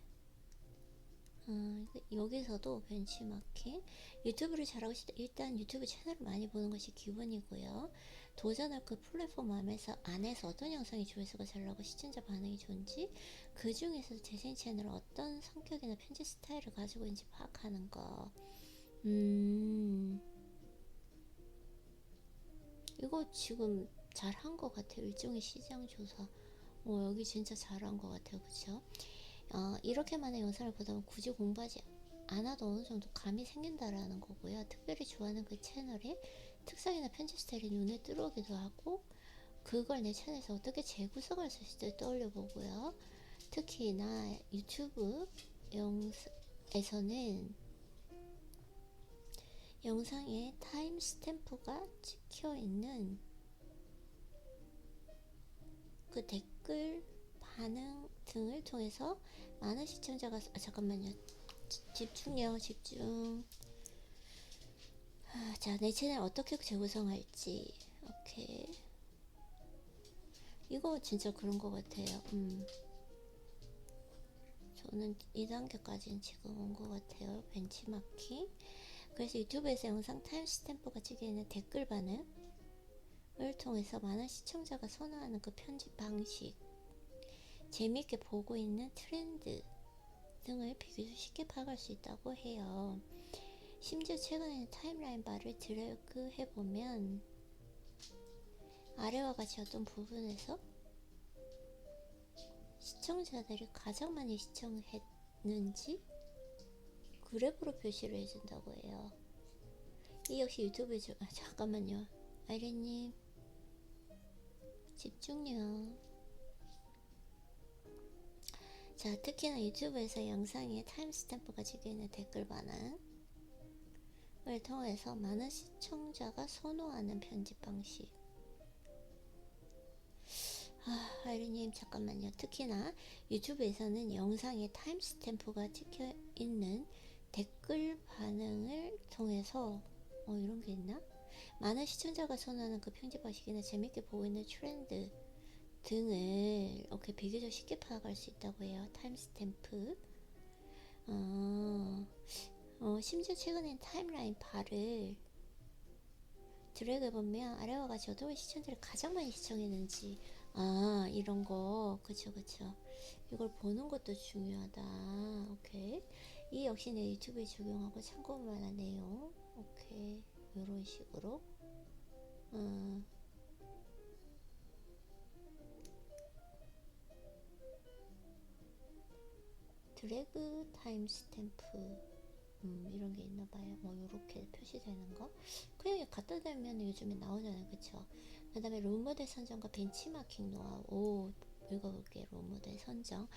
여기서도 벤치마킹. 유튜브를 잘하고 싶다. 일단 유튜브 채널을 많이 보는 것이 기본이고요. 도전할 그 플랫폼 안에서 어떤 영상이 조회수가 잘 나고 시청자 반응이 좋은지, 그 중에서 재생 채널은 어떤 성격이나 편집 스타일을 가지고 있는지 파악하는 거. 이거 지금 잘한 것 같아요. 일종의 시장 조사. 여기 진짜 잘한 것 같아요. 그쵸? 이렇게 많은 영상을 보다 보면 굳이 공부하지 않아도 어느 정도 감이 생긴다라는 거고요. 특별히 좋아하는 그 채널의 특성이나 편집 스타일이 눈에 들어오기도 하고, 그걸 내 채널에서 어떻게 재구성할 수 있을지 떠올려 보고요. 특히나 유튜브 영상에서는 영상에 타임 스탬프가 찍혀 있는 그 댓글 반응 등을 통해서 많은 시청자가 잠깐만요. 집중요. 집중. 자, 내 채널 어떻게 재구성할지. 오케이. 이거 진짜 그런 것 같아요. 저는 2단계까지는 지금 온 것 같아요. 벤치마킹. 그래서 유튜브에서 영상 타임스탬프가 찍혀있는 댓글 반응을 통해서 많은 시청자가 선호하는 그 편집 방식, 재미있게 보고 있는 트렌드 등을 비교적 쉽게 파악할 수 있다고 해요. 심지어 최근에는 타임라인 바를 드래그 해보면 아래와 같이 어떤 부분에서 시청자들이 가장 많이 시청했는지 그래프로 표시를 해준다고 해요. 이 역시 유튜브죠. 잠깐만요. 아이린님 집중요. 자, 특히나 유튜브에서 영상에 타임스탬프가 찍혀있는 댓글 반응을 통해서 많은 시청자가 선호하는 편집 방식. 아이린님 잠깐만요. 특히나 유튜브에서는 영상에 타임스탬프가 찍혀있는 댓글 반응을 통해서 이런 게 있나? 많은 시청자가 선호하는 그 편집 방식이나 재밌게 보고 있는 트렌드 등을 이렇게 비교적 쉽게 파악할 수 있다고 해요. 타임스탬프. 심지어 최근엔 타임라인 바를 드래그 해보면 아래와 같이 어떤 시청자를 가장 많이 시청했는지 이런 거 그쵸. 이걸 보는 것도 중요하다. 오케이. 이 역시 내 유튜브에 적용하고 참고만한 내용. 오케이. 요런 식으로 드래그 타임스탬프 이런 게 있나 봐요. 요렇게 표시되는 거. 그냥 갖다 대면 요즘에 나오잖아요. 그쵸? 그 다음에 롤모델 선정과 벤치마킹 노하우. 읽어볼게요. 롤모델 선정.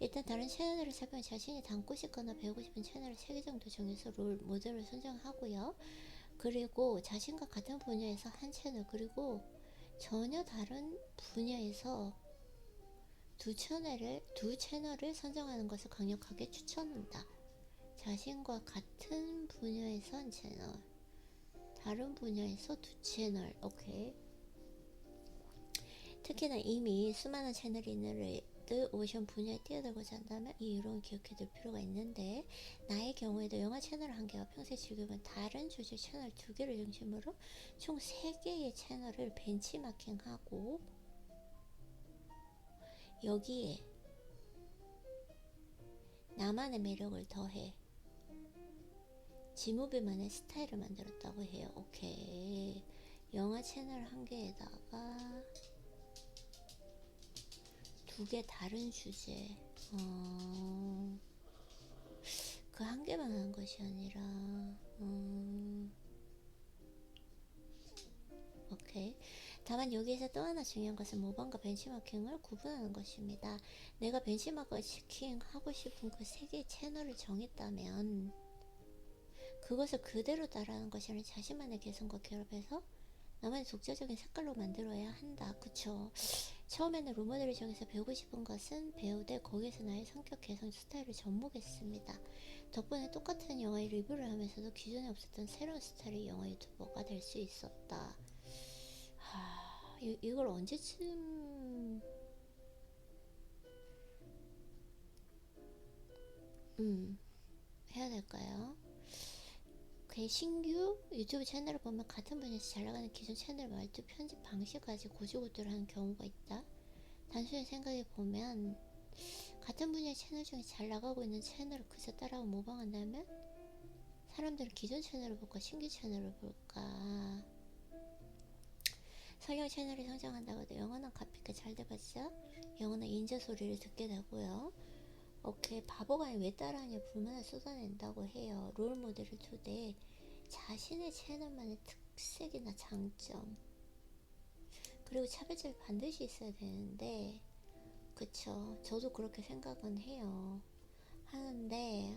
일단 다른 채널을 살펴보면 자신이 담고 싶거나 배우고 싶은 채널을 3개 정도 정해서 롤 모델을 선정하고요. 그리고 자신과 같은 분야에서 한 채널, 그리고 전혀 다른 분야에서 두 채널을 선정하는 것을 강력하게 추천한다. 자신과 같은 분야에서 한 채널, 다른 분야에서 두 채널. 오케이. 특히나 이미 수많은 채널이 있는 오션 분야에 뛰어들고자 한다면 이 이론을 기억해둘 필요가 있는데, 나의 경우에도 영화 채널 1개와 평소에 즐겨본 다른 주제 채널 2개를 중심으로 총 3개의 채널을 벤치마킹하고 여기에 나만의 매력을 더해 지무비만의 스타일을 만들었다고 해요. 오케이. 영화 채널 1개에다가 2개 다른 주제. 그 1개만 한 것이 아니라 오케이. 다만 여기에서 또 하나 중요한 것은 모방과 벤치마킹을 구분하는 것입니다. 내가 벤치마킹 하고 싶은 그 3개의 채널을 정했다면 그것을 그대로 따라하는 것이 아니라 자신만의 개성과 결합해서 나만의 독자적인 색깔로 만들어야 한다. 그쵸? 처음에는 롤모델을 정해서 배우고 싶은 것은 배우되 거기에서 나의 성격, 개성, 스타일을 접목했습니다. 덕분에 똑같은 영화의 리뷰를 하면서도 기존에 없었던 새로운 스타일의 영화 유튜버가 될 수 있었다. 이걸 언제쯤 해야 될까요? 신규 유튜브 채널을 보면 같은 분야에서 잘나가는 기존 채널 말투, 편집 방식까지 고지고대로 하는 경우가 있다. 단순히 생각해보면 같은 분야의 채널 중에 잘 나가고 있는 채널을 그저 따라하고 모방한다면 사람들은 기존 채널을 볼까 신규 채널을 볼까? 설령 채널을 성장한다고 해도 영원한 카피가 잘 돼봤자 영원한 인자 소리를 듣게 되고요. 오케이. 바보가 왜 따라하냐 불만을 쏟아낸다고 해요. 롤모델을 두되 자신의 채널만의 특색이나 장점 그리고 차별점이 반드시 있어야 되는데 그쵸. 저도 그렇게 생각은 해요. 하는데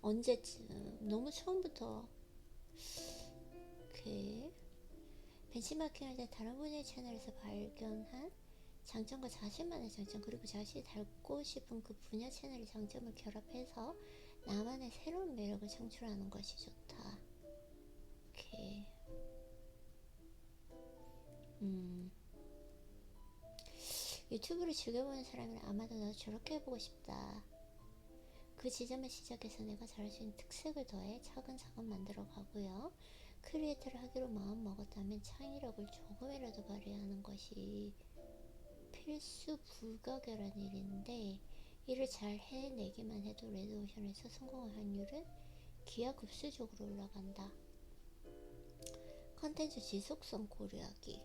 언제쯤 너무 처음부터 벤치마킹 할 때 다른 분야의 채널에서 발견한 장점과 자신만의 장점 그리고 자신이 닮고 싶은 그 분야 채널의 장점을 결합해서 나만의 새로운 매력을 창출하는 것이 좋다. 오케이. 유튜브를 즐겨보는 사람이라 아마도 나도 저렇게 해보고 싶다. 그 지점에 시작해서 내가 잘할 수 있는 특색을 더해 차근차근 만들어 가고요. 크리에이터를 하기로 마음 먹었다면 창의력을 조금이라도 발휘하는 것이 필수 불가결한 일인데, 이를 잘 해내기만 해도 레드오션에서 성공할 확률은 기하급수적으로 올라간다. 컨텐츠 지속성 고려하기.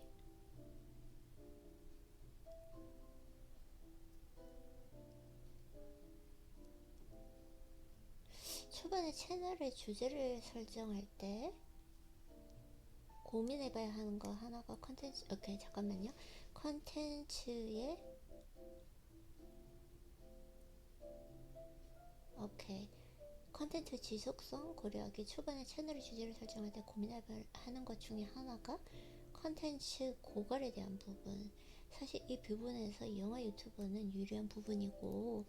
초반에 채널의 주제를 설정할 때 고민해봐야 하는 거 하나가 컨텐츠, 오케이, 잠깐만요. 컨텐츠의, 오케이, 컨텐츠 지속성 고려하기. 초반에 채널의 주제를 설정할 때 고민해봐야 하는 것 중에 하나가 컨텐츠 고갈에 대한 부분. 사실 이 부분에서 영화 유튜버는 유리한 부분이고,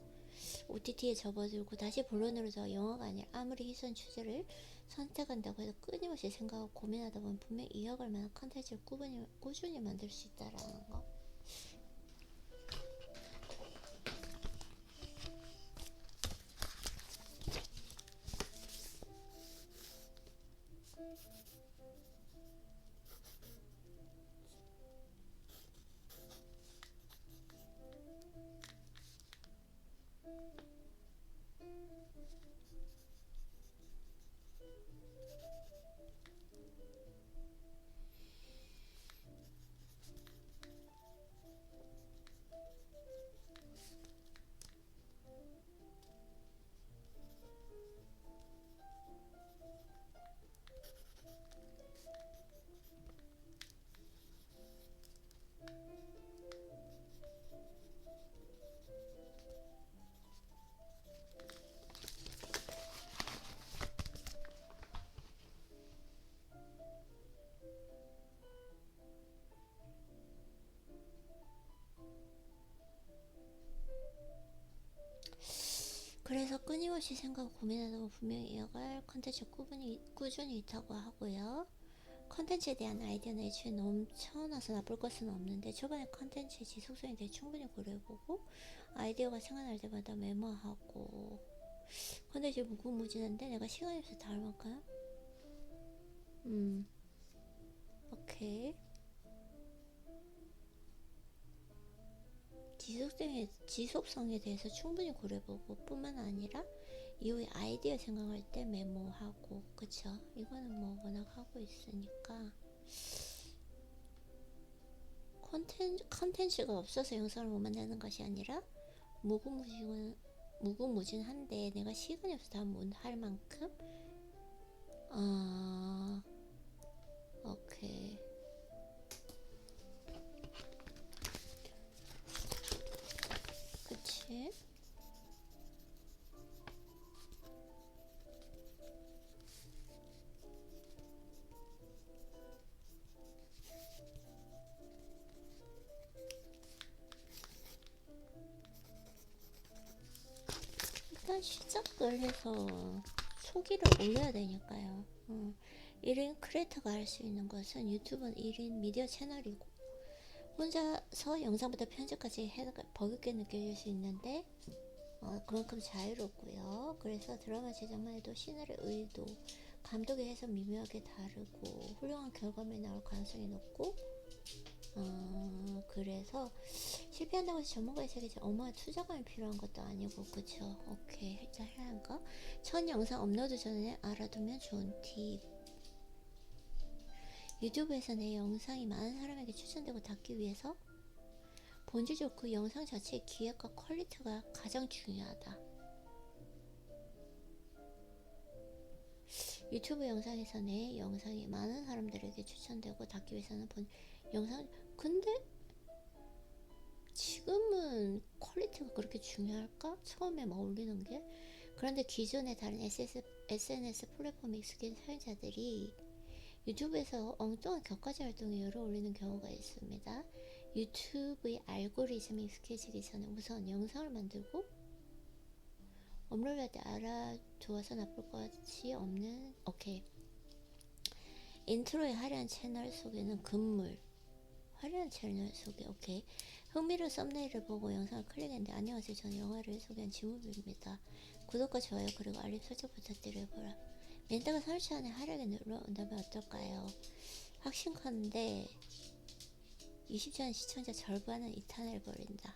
OTT에 접어들고 다시 본론으로 영화가 아니라 아무리 희소한 주제를 선택한다고 해도 끊임없이 생각하고 고민하다 보면 분명 이어갈 만한 컨텐츠를 꾸준히 만들 수 있다라는 거. 그래서 끊임없이 생각하고 고민하다 보면 분명히 이어갈 컨텐츠가 꾸준히 있다고 하고요. 컨텐츠에 대한 아이디어는 애초에 넘쳐나서 나쁠 것은 없는데, 초반에 컨텐츠의 지속성에 대해 충분히 고려해보고 아이디어가 생각날 때마다 메모하고. 컨텐츠 무궁무진한데 내가 시간이 없어서 다 할 만큼. 오케이. 지속성에 대해서 충분히 고려해보고 뿐만 아니라 이후에 아이디어 생각할 때 메모하고. 그쵸? 이거는 뭐 워낙 하고 있으니까. 컨텐츠가 없어서 영상을 못 만드는 것이 아니라 무궁무진한데 내가 시간이 없어서 다 못 할 만큼. 오케이. 그치? 일단 시작을 해서 초기를 올려야 되니까요. 1인 크리에이터가 할 수 있는 것은 유튜브는 1인 미디어 채널이고, 혼자서 영상부터 편집까지 해가 버겁게 느껴질 수 있는데 그만큼 자유롭고요. 그래서 드라마 제작만 해도 시나리오 의도, 감독의 해석 미묘하게 다르고 훌륭한 결과물이 나올 가능성이 높고, 그래서 실패한다고 해서 전문가의 세계에 어마어마한 투자감이 필요한 것도 아니고. 그쵸? 오케이. 일단 해야 하는 거, 첫 영상 업로드 전에 알아두면 좋은 팁. 유튜브에서 내 영상이 많은 사람에게 추천되고 닿기 위해서 본질적으로 그 영상 자체의 기획과 퀄리티가 가장 중요하다. 유튜브 영상에서 내 영상이 많은 사람들에게 추천되고 닿기 위해서는 영상, 근데 지금은 퀄리티가 그렇게 중요할까? 처음에 막 올리는 게. 그런데 기존의 다른 SNS 플랫폼에 익숙한 사용자들이 유튜브에서 엉뚱한 격가지 활동에 열을 올리는 경우가 있습니다. 유튜브의 알고리즘에 익숙해지기 전에 우선 영상을 만들고 업로드할 때 알아두어서 나쁠 것이 없는. 오케이. 인트로에 화려한 채널 속에는 금물, 화려한 채널 소개. 오케이. 흥미로운 썸네일을 보고 영상을 클릭했는데 안녕하세요. 저는 영화를 소개한 지무비입니다. 구독과 좋아요 그리고 알림 설정 부탁드려보라. 멘트가 30초 안에 활약에 눌러온다면 어떨까요? 확신컨대 20초 안 시청자 절반은 이탄을 벌인다.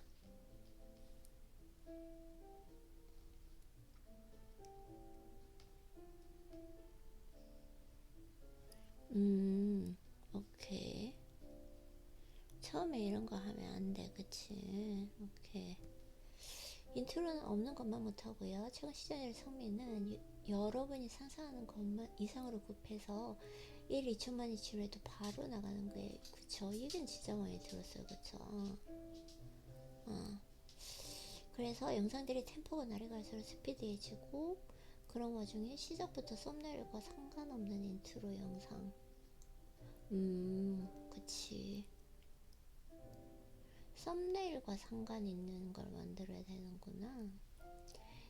오케이. 처음에 이런 거 하면 안 돼, 그치? 오케이. 인트로는 없는 것만 못하고요. 최근 시즌의 성미는 여러분이 상상하는 것만 이상으로 급해서 1, 2초만이 지루해도 바로 나가는 거예요. 그쵸? 얘기는 진짜 많이 들었어요, 그쵸? 그래서 영상들이 템포가 날이 갈수록 스피디해지고 그런 와중에 시작부터 썸네일과 상관없는 인트로 영상. 그치. 썸네일과 상관 있는 걸 만들어야 되는구나.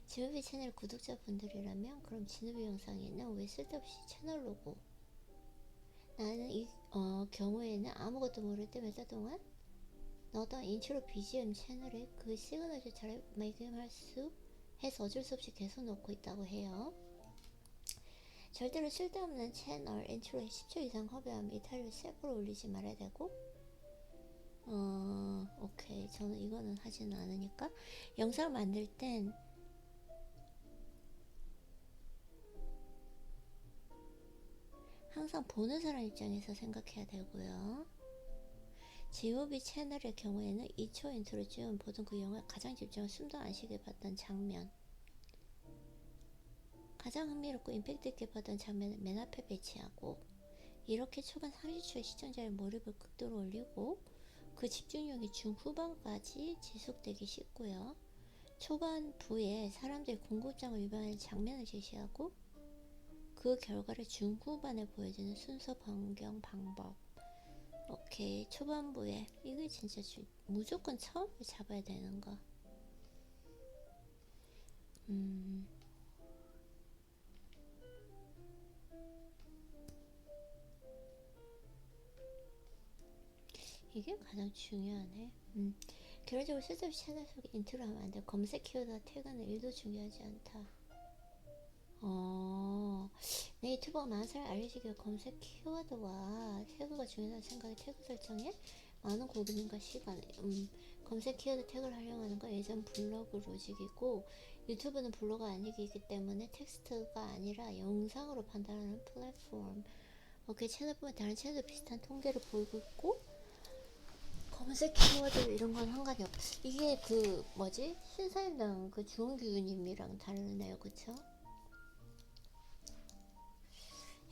지누비 채널 구독자분들이라면 그럼 지누비 영상에는 왜 쓸데없이 채널 로고? 나는 이 경우에는 아무것도 모를 때 몇 달 동안 넣었던 인트로 BGM 채널에 그 시그너처를 매김할 수 해서 어쩔 수 없이 계속 넣고 있다고 해요. 절대로 쓸데없는 채널 인트로에 10초 이상 허비하면 이탈을 셀프로 올리지 말아야 되고, 오케이. 저는 이거는 하지는 않으니까. 영상을 만들 땐 항상 보는 사람 입장에서 생각해야 되고요. 지오비 채널의 경우에는 2초 인트로 중 보던 그 영화에 가장 집중을 숨도 안 쉬게 봤던 장면, 가장 흥미롭고 임팩트 있게 봤던 장면을 맨 앞에 배치하고, 이렇게 초반 30초의 시청자의 몰입을 극도로 올리고 그 집중력이 중후반까지 지속되기 쉽고요. 초반부에 사람들이 공급장을 위반하는 장면을 제시하고 그 결과를 중후반에 보여주는 순서 변경 방법. 오케이. 초반부에 이게 진짜 무조건 처음에 잡아야 되는 거. 이게 가장 중요하네. 결론적으로 쓸데없이 채널 속에 인트로 하면 안 돼. 검색 키워드와 태그는 1도 중요하지 않다. 내 유튜버가 많은 사람을 알려주기 위해 검색 키워드와 태그가 중요하다는 생각에 태그 설정에 많은 고민과 시간을 검색 키워드 태그를 활용하는 건 예전 블로그 로직이고, 유튜브는 블로그 아니기 때문에 텍스트가 아니라 영상으로 판단하는 플랫폼. 오케이. 채널뿐만 다른 채널도 비슷한 통계를 보이고 있고, 검색 키워드 이런 건 상관이 없어. 이게 그 뭐지? 신사임당 그 주원규님이랑 다르네요, 그쵸?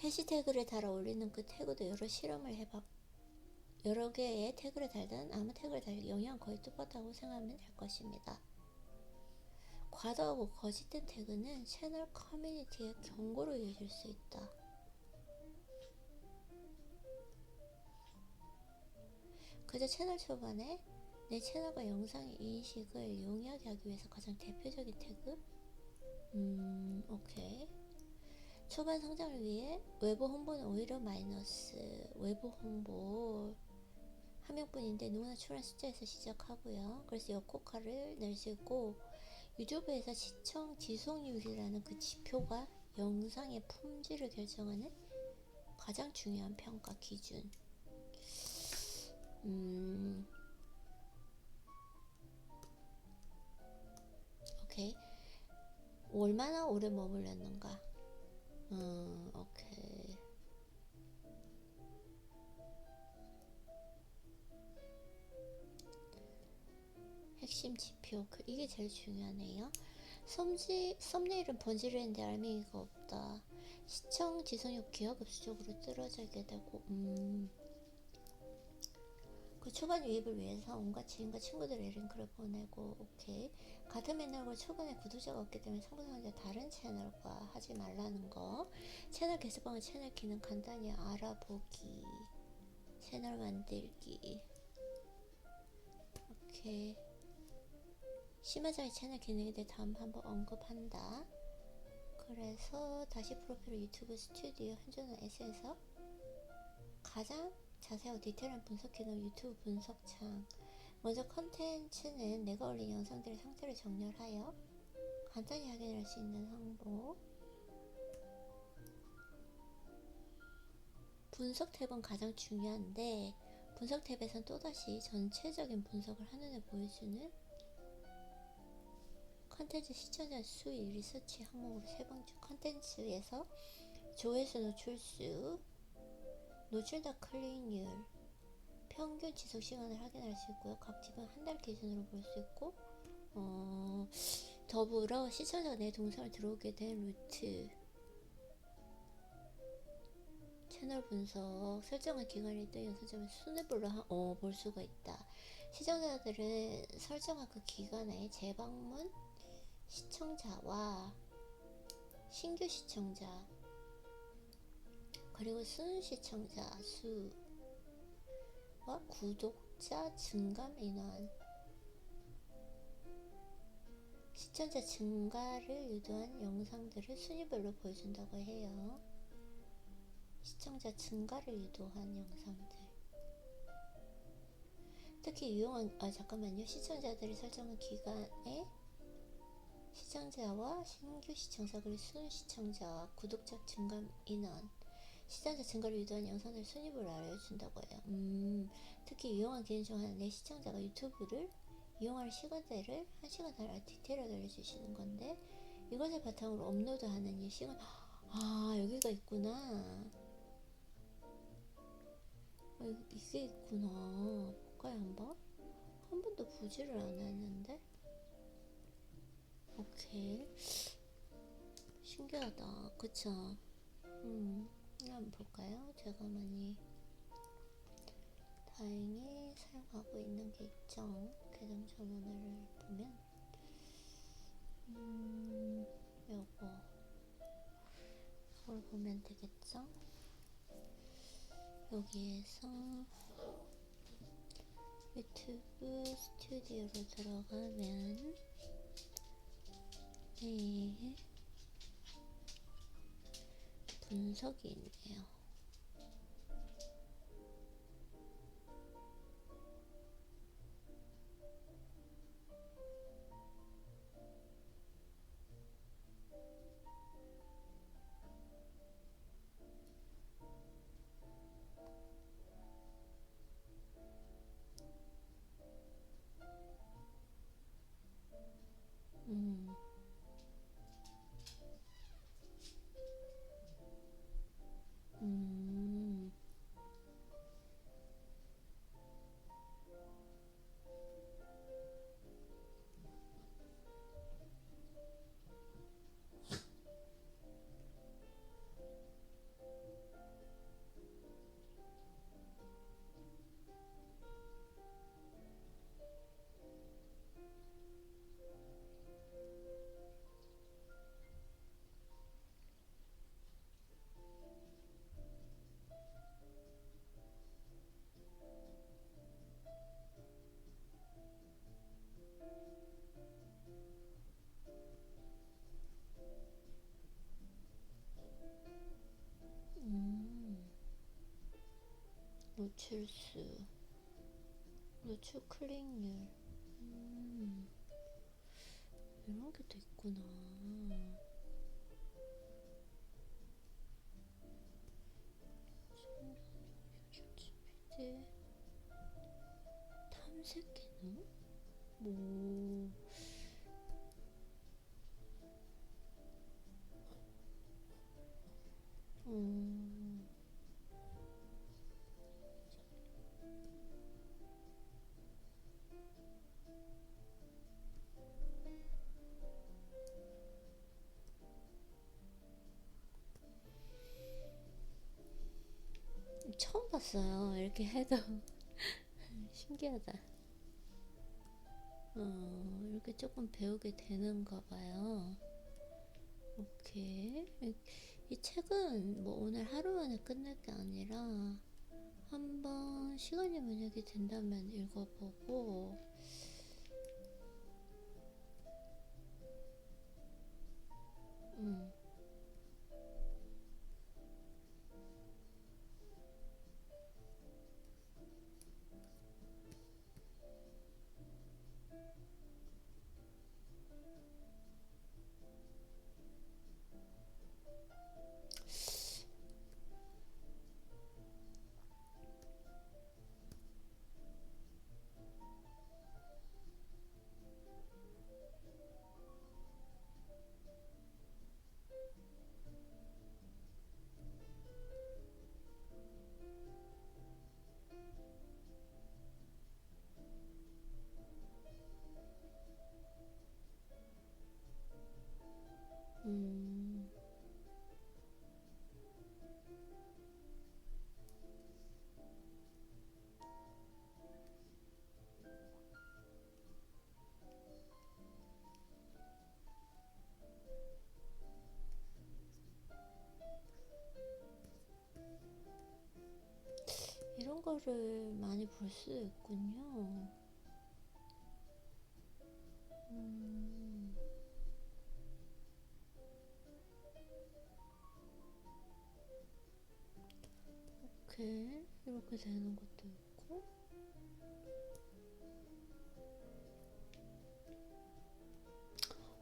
해시태그를 달아 올리는 그 태그도 여러 실험을 해봤. 여러 개의 태그를 달든 아무 태그를 달든 영향 거의 똑같다고 생각하면 될 것입니다. 과도하고 거짓된 태그는 채널 커뮤니티의 경고로 이어질 수 있다. 그저 채널 초반에 내 채널과 영상의 인식을 용이하게 하기 위해서 가장 대표적인 태그? 오케이. 초반 성장을 위해 외부 홍보는 오히려 마이너스. 외부 홍보 한 명뿐인데 누구나 초란 숫자에서 시작하고요. 그래서 역효과를 낼 수 있고, 유튜브에서 시청 지속률이라는 그 지표가 영상의 품질을 결정하는 가장 중요한 평가 기준. 오케이. 얼마나 오래 머물렀는가. 오케이. 핵심 지표. 이게 제일 중요하네요. 썸네일은 본질인데 알맹이가 없다. 시청 지속력 기하급수적으로 떨어지게 되고, 그 초반 유입을 위해서 온갖 지인과 친구들의 링크를 보내고, 오케이. 같은 맥락으로 초반에 구독자가 없기 때문에 상부상자 다른 채널과 하지 말라는 거. 채널 개설방은 채널 기능 간단히 알아보기. 채널 만들기. 오케이. 심화자의 채널 기능에 대해 다음 한번 언급한다. 그래서 다시 프로필을 유튜브 스튜디오 현존한 S에서 가장 자세하고 디테일한 분석 기능 유튜브 분석창. 먼저 컨텐츠는 내가 올린 영상들의 상태를 정렬하여 간단히 확인할 수 있는 항목. 분석 탭은 가장 중요한데 분석 탭에선 또다시 전체적인 분석을 한눈에 보여주는 컨텐츠 시청자 수 리서치 항목으로 세 번째 컨텐츠에서 조회수 노출수, 노출당 클릭률, 평균 지속 시간을 확인할 수 있고요. 각 팁은 한 달 기준으로 볼 수 있고, 더불어 시청자가 내 동선을 들어오게 된 루트, 채널 분석, 설정한 기간이 또 연소점을 순위별로 볼 수가 있다. 시청자들은 설정한 그 기간에 재방문 시청자와 신규 시청자 그리고 순 시청자 수와 구독자 증감 인원, 시청자 증가를 유도한 영상들을 순위별로 보여준다고 해요. 시청자 증가를 유도한 영상들. 특히 유용한 시청자들이 설정한 기간에 시청자와 신규 시청자 그리고 순 시청자와 구독자 증감 인원, 시청자 증가를 유도한 영상들 순위별로 알려준다고 해요. 특히 유용한 기능 중 하나는 내 시청자가 유튜브를 이용할 시간대를 1시간 달아 디테일하게 알려주시는 건데, 이것을 바탕으로 업로드하는 이 시간, 여기가 있구나. 이게 있구나. 볼까요, 한번? 한 번도 보지를 않았는데. 오케이. 신기하다. 그쵸? 한번 볼까요? 제가 많이 다행히 사용하고 있는 게 있죠. 계정 전원을 보면 이걸 보면 되겠죠. 여기에서 유튜브 스튜디오로 들어가면 분석이 있네요. 노출수, 노출 클릭률, 이런 게 또 있구나. 탐색 기능? 처음 봤어요. 이렇게 해도 신기하다. 이렇게 조금 배우게 되는가 봐요. 오케이. 이 책은 뭐 오늘 하루 만에 끝낼 게 아니라 한번 시간이 만약에 된다면 읽어보고, 이런 거를 많이 볼 수 있군요. 음, 오케이. 이렇게 되는 것도 있고.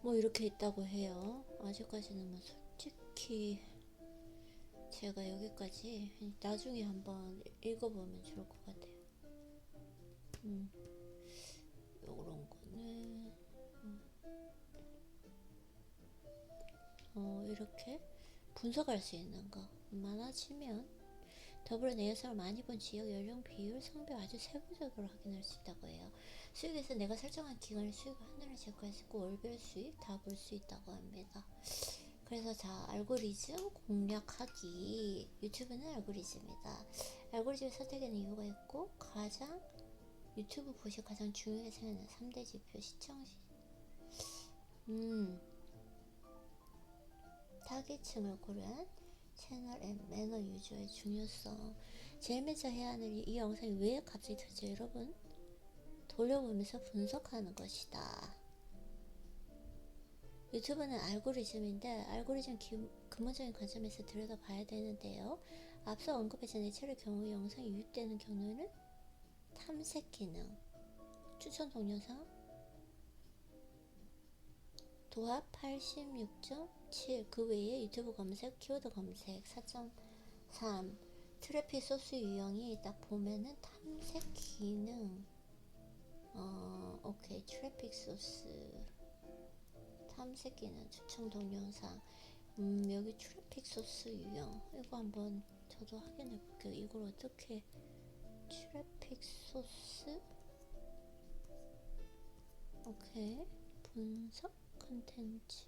뭐 이렇게 있다고 해요. 아직까지는 뭐 솔직히 제가 여기까지 나중에 한번 읽어보면 좋을 것 같아요. 요런 거는 이렇게 분석할 수 있는 거 많아지면 더불어 내 영상을 많이 본 지역, 연령, 비율, 성별 아주 세부적으로 확인할 수 있다고 해요. 수익에서 내가 설정한 기간의 수익을 하나를 체크할 수 있고 월별 수익 다 볼 수 있다고 합니다. 그래서 자, 알고리즘 공략하기. 유튜브는 알고리즘이다. 알고리즘 선택에는 이유가 있고 가장 유튜브 보시 가장 중요하게 생각하는 3대 지표 시청시 타깃층을 고려한 채널 앤 매너 유저의 중요성. 제일 먼저 해야 하는 이 영상이 왜 갑자기 터져 여러분 돌려보면서 분석하는 것이다. 유튜브는 알고리즘인데 알고리즘 근본적인 관점에서 들여다봐야 되는데요. 앞서 언급했던 내철의 경우 영상이 유입되는 경우에는 탐색 기능, 추천 동영상, 도합 86.7 그 외에 유튜브 검색, 키워드 검색 4.3 트래픽 소스 유형이 딱 보면은 탐색 기능 오케이 트래픽 소스 탐색 기능 추천 동영상 여기 트래픽 소스 유형 이거 한번 저도 확인해 볼게요. 이걸 어떻게 트래픽 소스 오케이 분석 컨텐츠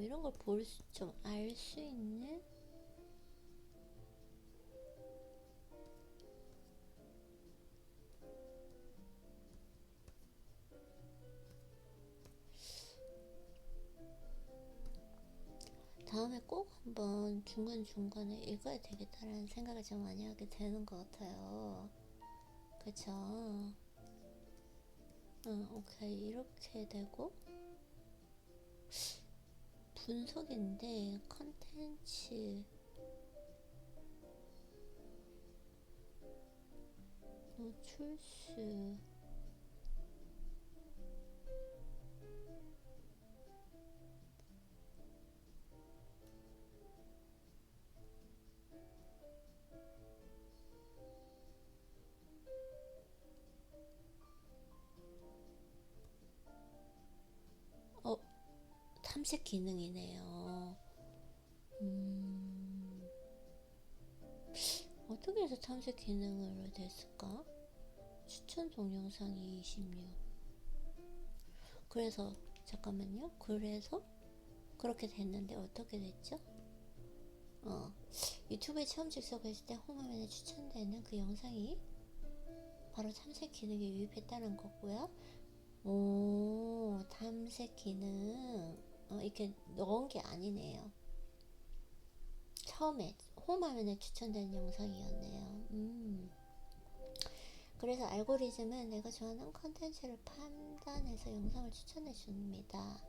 이런 걸 볼 수 좀 알 수 있는 다음에 꼭 한번 중간중간에 읽어야 되겠다라는 생각을 좀 많이 하게 되는 것 같아요. 그쵸? 오케이 이렇게 되고 분석인데 컨텐츠 노출수 탐색 기능이네요. 어떻게 해서 탐색 기능으로 됐을까? 추천 동영상이 26 그래서 잠깐만요. 그래서 그렇게 됐는데 어떻게 됐죠? 유튜브에 처음 접속했을 때 홈화면에 추천되는 그 영상이 바로 탐색 기능에 유입했다는 거고요. 오, 탐색 기능 이렇게 넣은 게 아니네요. 처음에 홈화면에 추천된 영상이었네요. 그래서 알고리즘은 내가 좋아하는 컨텐츠를 판단해서 영상을 추천해 줍니다.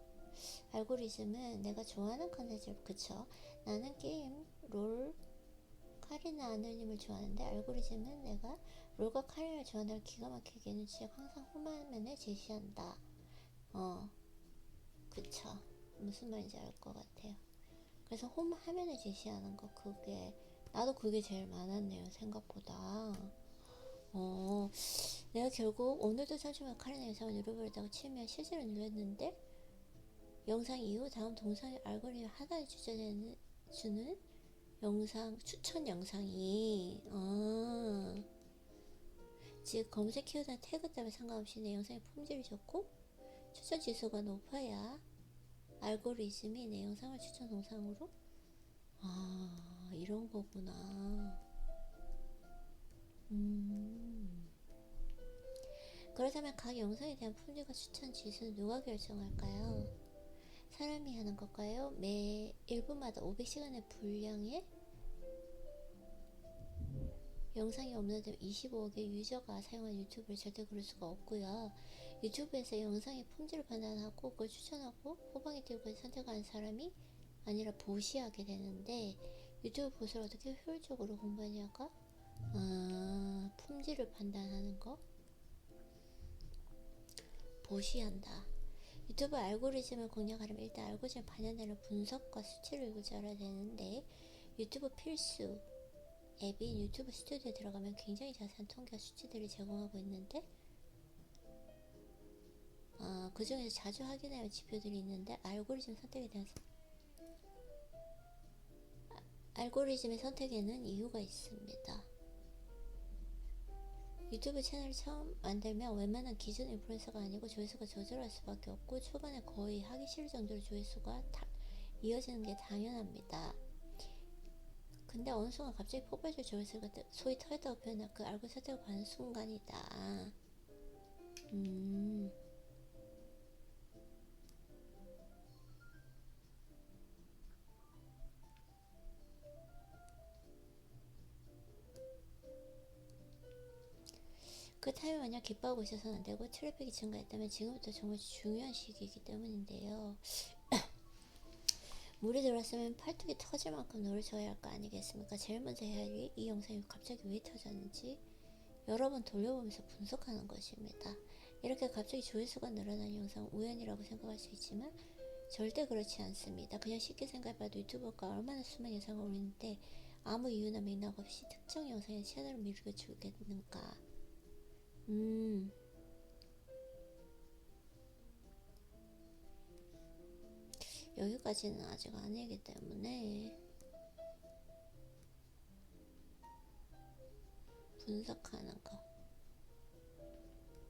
알고리즘은 내가 좋아하는 컨텐츠를 그쵸? 나는 게임, 롤, 카리나 아누님을 좋아하는데 알고리즘은 내가 롤과 카리나를 좋아한다고 기가 막히게 눈치채고 항상 홈화면에 제시한다. 그쵸? 무슨 말인지 알 것 같아요. 그래서 홈 화면에 제시하는 거 그게 나도 그게 제일 많았네요 생각보다. 내가 결국 오늘도 잠시만 카리나 영상을 누르버리다가 치면 실제로 눌렀는데 영상 이후 다음 동상의 알고리즘 하단에 주는 영상 추천 영상이 즉 검색 키워드나 태그 때문에 상관없이 내 영상의 품질이 좋고 추천 지수가 높아야 알고리즘이 내 영상을 추천 동상으로 이런 거구나. 그렇다면 각 영상에 대한 품질과 추천 지수는 누가 결정할까요? 사람이 하는 걸까요? 매 1분마다 500시간의 분량의 영상이 업로드되면 25억의 유저가 사용한 유튜브를 절대 그럴 수가 없고요. 유튜브에서 영상의 품질을 판단하고 그걸 추천하고 호방에 띄우고 선택하는 사람이 아니라 보시하게 되는데, 유튜브 보수를 어떻게 효율적으로 공부하냐가 품질을 판단하는 거 보시한다. 유튜브 알고리즘을 공략하려면 일단 알고리즘 반영되는 분석과 수치를 읽을 줄 알아야 되는데, 유튜브 필수 앱인 유튜브 스튜디오에 들어가면 굉장히 자세한 통계와 수치들을 제공하고 있는데, 그 중에서 자주 확인하는 지표들이 있는데, 알고리즘의 선택에는 이유가 있습니다. 유튜브 채널을 처음 만들면 웬만한 기존 인플루언서가 아니고 조회수가 저조할 수밖에 없고, 초반에 거의 하기 싫을 정도로 조회수가 이어지는 게 당연합니다. 근데 어느 순간 갑자기 폭발적 조회수가 소위 터졌다고 표현한 그 알고 선택을 받는 순간이다. 그 타임을 만약 기뻐하고 있어서는 안 되고, 트래픽이 증가했다면 지금부터 정말 중요한 시기이기 때문인데요. 물이 들어왔으면 팔뚝이 터질 만큼 노래져야 할 거 아니겠습니까? 제일 먼저 해야 할 일이 이 영상이 갑자기 왜 터졌는지 여러 번 돌려보면서 분석하는 것입니다. 이렇게 갑자기 조회수가 늘어난 영상은 우연이라고 생각할 수 있지만 절대 그렇지 않습니다. 그냥 쉽게 생각해봐도 유튜버가 얼마나 수많은 영상을 올리는데 아무 이유나 맥락 없이 특정 영상에 채널을 밀고 주겠는가. 여기까지는 아직 아니기 때문에 분석하는 거,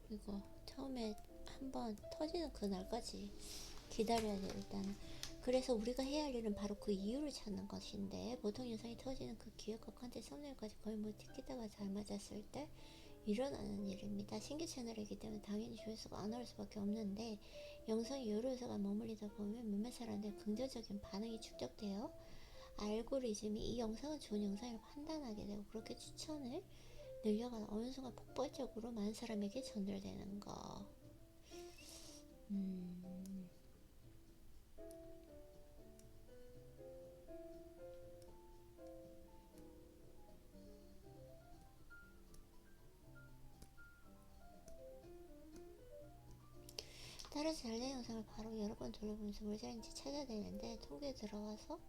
이거 처음에 한번 터지는 그날까지 기다려야 돼 일단은. 그래서 우리가 해야 할 일은 바로 그 이유를 찾는 것인데, 보통 영상이 터지는 그 기획과 컨텐츠 썸네일까지 거의 뭐 티키타가 잘 맞았을 때 일어나는 일입니다. 신규 채널이기 때문에 당연히 조회수가 안 오를 수밖에 없는데, 영상이 여러 요소가 머물리다 보면 몇몇 사람들의 긍정적인 반응이 축적되어 알고리즘이 이 영상은 좋은 영상을 판단하게 되고, 그렇게 추천을 늘려가는 어느 순간 폭발적으로 많은 사람에게 전달되는 거. 따라서 잘된 영상을 바로 여러 번 돌려보면서 뭘 잘했는지 찾아야 되는데, 통계에 들어가서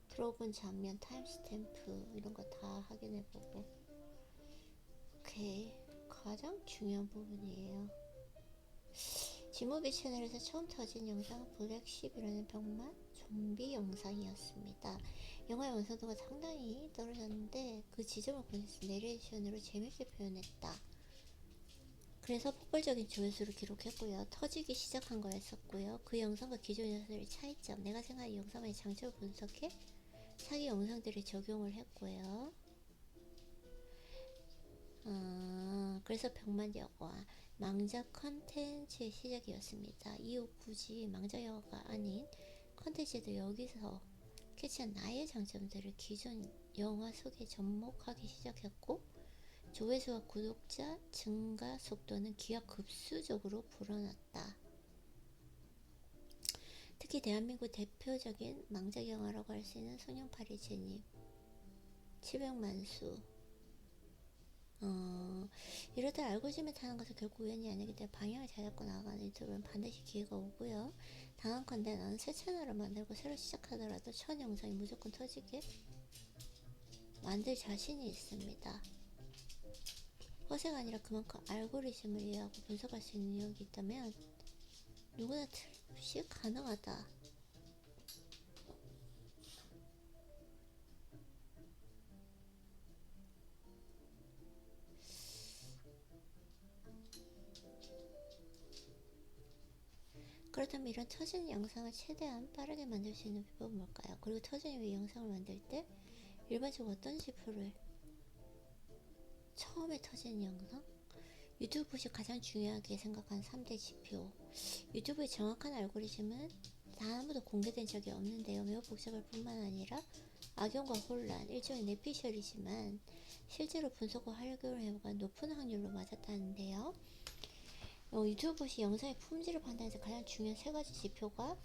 들어본 장면, 타임스탬프 이런 거 다 확인해보고. 오케이, 가장 중요한 부분이에요. 지모비 채널에서 처음 터진 영상은 블랙쉽이라는 병맛 좀비 영상이었습니다. 영화의 완성도가 상당히 떨어졌는데 그 지점을 보내서 내레이션으로 재밌게 표현했다. 그래서 폭발적인 조회수를 기록했고요. 터지기 시작한 거였었고요. 그 영상과 기존 영상들의 차이점, 내가 생각한 이 영상만의 장점을 분석해 사기 영상들에 적용을 했고요. 그래서 병만여과 망작 컨텐츠의 시작이었습니다. 이후 굳이 망작 영화가 아닌 컨텐츠도 여기서 캐치한 나의 장점들을 기존 영화 속에 접목하기 시작했고, 조회수와 구독자 증가 속도는 기하급수적으로 불어났다. 특히 대한민국 대표적인 망작 영화라고 할 수 있는 소년파리 제님 700만 수. 이러다 알고리즘에 타는 것은 결국 우연이 아니기 때문에 방향을 잘 잡고 나아가는 유튜브는 반드시 기회가 오고요. 당한컨대 나는 새 채널을 만들고 새로 시작하더라도 첫 영상이 무조건 터지게 만들 자신이 있습니다. 허세가 아니라 그만큼 알고리즘을 이해하고 분석할 수 있는 능력이 있다면 누구나 틀림없이 가능하다. 그렇다면 이런 터지는 영상을 최대한 빠르게 만들 수 있는 비법은 뭘까요? 그리고 터지는 위 영상을 만들 때 일반적으로 어떤 지표를 처음에 터지는 영상? 유튜브 보시 가장 중요하게 생각한 3대 지표. 유튜브의 정확한 알고리즘은 단 한 번도 공개된 적이 없는데요. 매우 복잡할 뿐만 아니라 악용과 혼란, 일종의 뇌피셜이지만 실제로 분석과 활용을 해보가 높은 확률로 맞았다는데요. 유튜브 시 영상의 품질을 판단해서 가장 중요한 세 가지 지표가,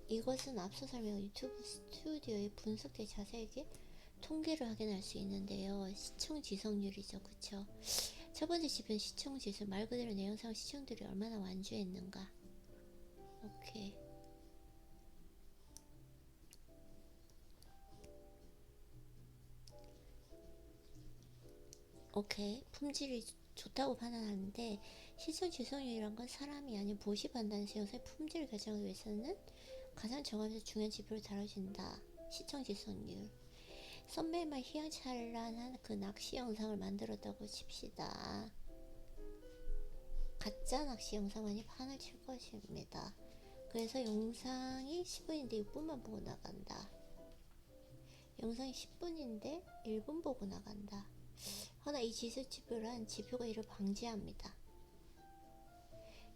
이것은 앞서 설명한 유튜브 스튜디오의 분석에 자세하게 통계를 확인할 수 있는데요. 시청 지속률이죠. 그쵸? 첫 번째 지표는 시청 지수, 말 그대로 내 영상 시청들이 얼마나 완주했는가. 오케이. 오케이. 품질이 좋다고 판단하는데, 시청 지속률이란 건 사람이 아닌 봇이 판단해서 영상의 품질을 결정하기 위해서는 가장 정하면서 중요한 지표를 다뤄진다. 시청 지속률. 썸네일만 휘황찬란한 그 낚시 영상을 만들었다고 칩시다. 가짜 낚시 영상만이 판을 칠 것입니다. 그래서 영상이 10분인데 6분만 보고 나간다. 영상이 10분인데 1분 보고 나간다. 허나 이 지수지표란 지표가 이를 방지합니다.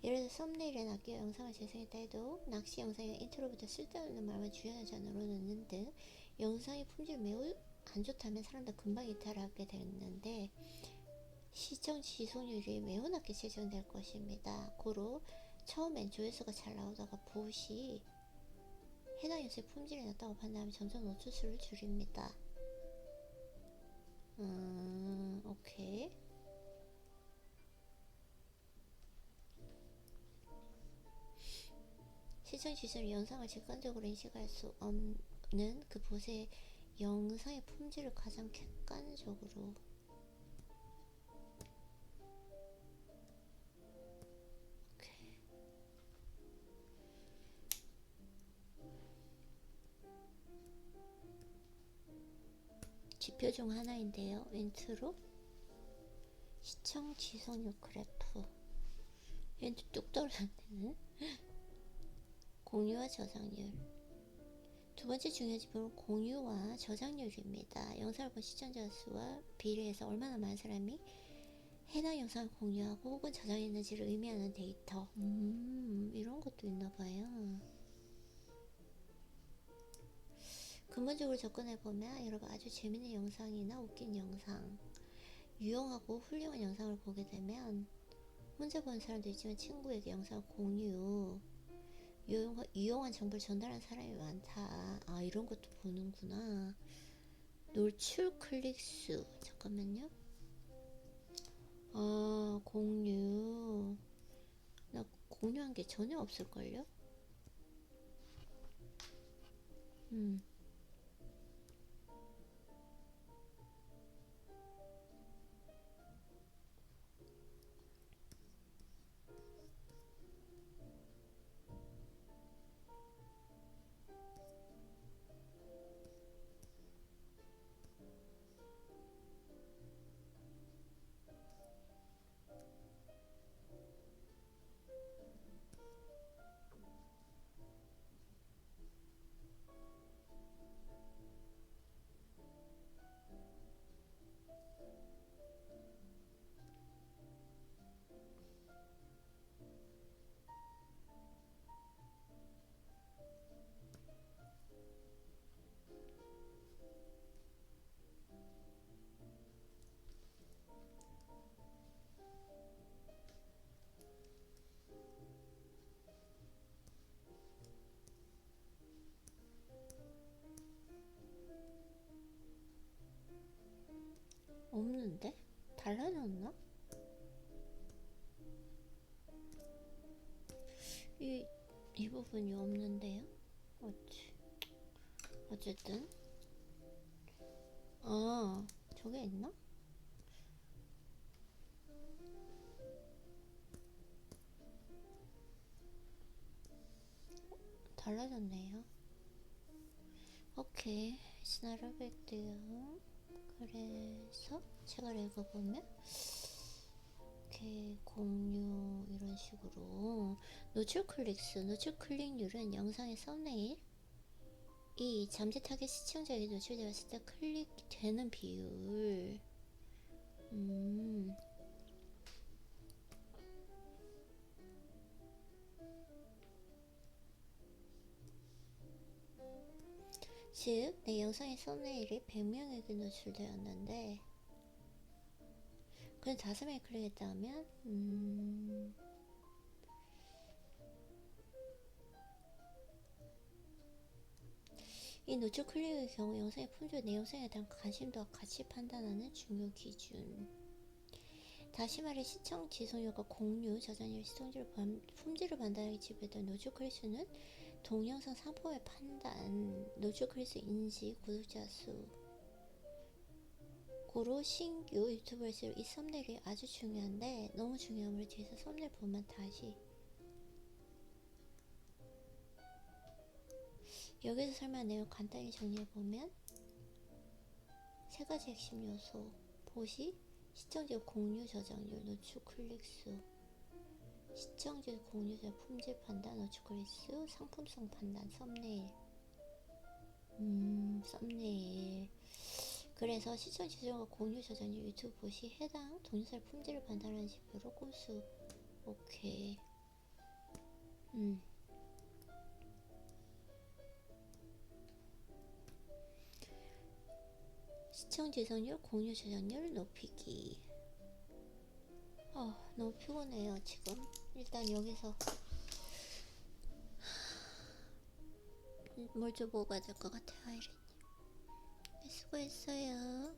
예를 들어 썸네일에 낚시 영상을 재생했다 해도 낚시 영상의 인트로부터 쓸데없는 말만 주연하지 않아 넣는 등 영상의 품질이 매우 안 좋다면 사람들 금방 이탈하게 되는데, 시청 지속률이 매우 낮게 책정될 것입니다. 고로 처음엔 조회수가 잘 나오다가 봇이 해당 영상의 품질이 낮다고 판단하면 점점 노출수를 줄입니다. 오케이. 시청 지수는 영상을 직관적으로 인식할 수 없는 그 봇의 영상의 품질을 가장 객관적으로 지표 중 하나인데요. 인트로 시청 지속률 그래프. 얘는 뚝 떨어졌네. 공유와 저장률. 두 번째 중요한 지표는 공유와 저장률입니다. 영상을 본 시청자 수와 비례해서 얼마나 많은 사람이 해당 영상을 공유하고 혹은 저장했는지를 의미하는 데이터. 이런 것도 있나봐요. 근본적으로 접근해보면 여러분 아주 재밌는 영상이나 웃긴 영상, 유용하고 훌륭한 영상을 보게 되면 혼자 보는 사람도 있지만 친구에게 영상 공유, 유용한 정보를 전달하는 사람이 많다. 아, 이런 것도 보는구나. 노출 클릭수. 잠깐만요. 아, 공유. 나 공유한 게 전혀 없을걸요? 없는데? 달라졌나? 이 부분이 없는데요? 어쨌든. 아, 저게 있나? 달라졌네요. 오케이. It's not a big deal. 그래서 책을 읽어보면 이렇게 공유 이런 식으로 노출 클릭수, 노출 클릭률은 영상의 썸네일 이 잠재 타겟 시청자에게 노출되었을 때 클릭되는 비율. 즉, 내 영상의 썸네일이 100명에게 노출되었는데 그건 5명이 클릭했다 하면 이 노출 클릭의 경우 영상의 품질, 내 영상에 대한 관심도와 가치 판단하는 중요 기준. 다시 말해 시청 지속률과 공유, 저장률, 품질을 판단하기 지배된 노출 클릭 수는 동영상 상품의 판단, 노출 클릭 수 인지, 구독자 수. 고로 신규 유튜버일수록 이 썸네일이 아주 중요한데 너무 중요하므로 뒤에서 썸네일 부분만 다시 여기서 설명한 내용 간단히 정리해보면 3가지 핵심 요소 보시, 시청자 공유 저장률, 노출 클릭수. 시청자 공유 저장 품질 판단, 노출 클릭수, 상품성 판단, 썸네일. 썸네일. 그래서 시청 지정과 공유 저장률 유튜브 보시 해당 동영상 품질을 판단하는 지표로 꼼수. 오케이. 시청 지속률, 공유 저장률 높이기. 너무 피곤해요 지금. 일단 여기서 뭘 좀 먹어야 될 것 같아요. 아이린. 수고했어요.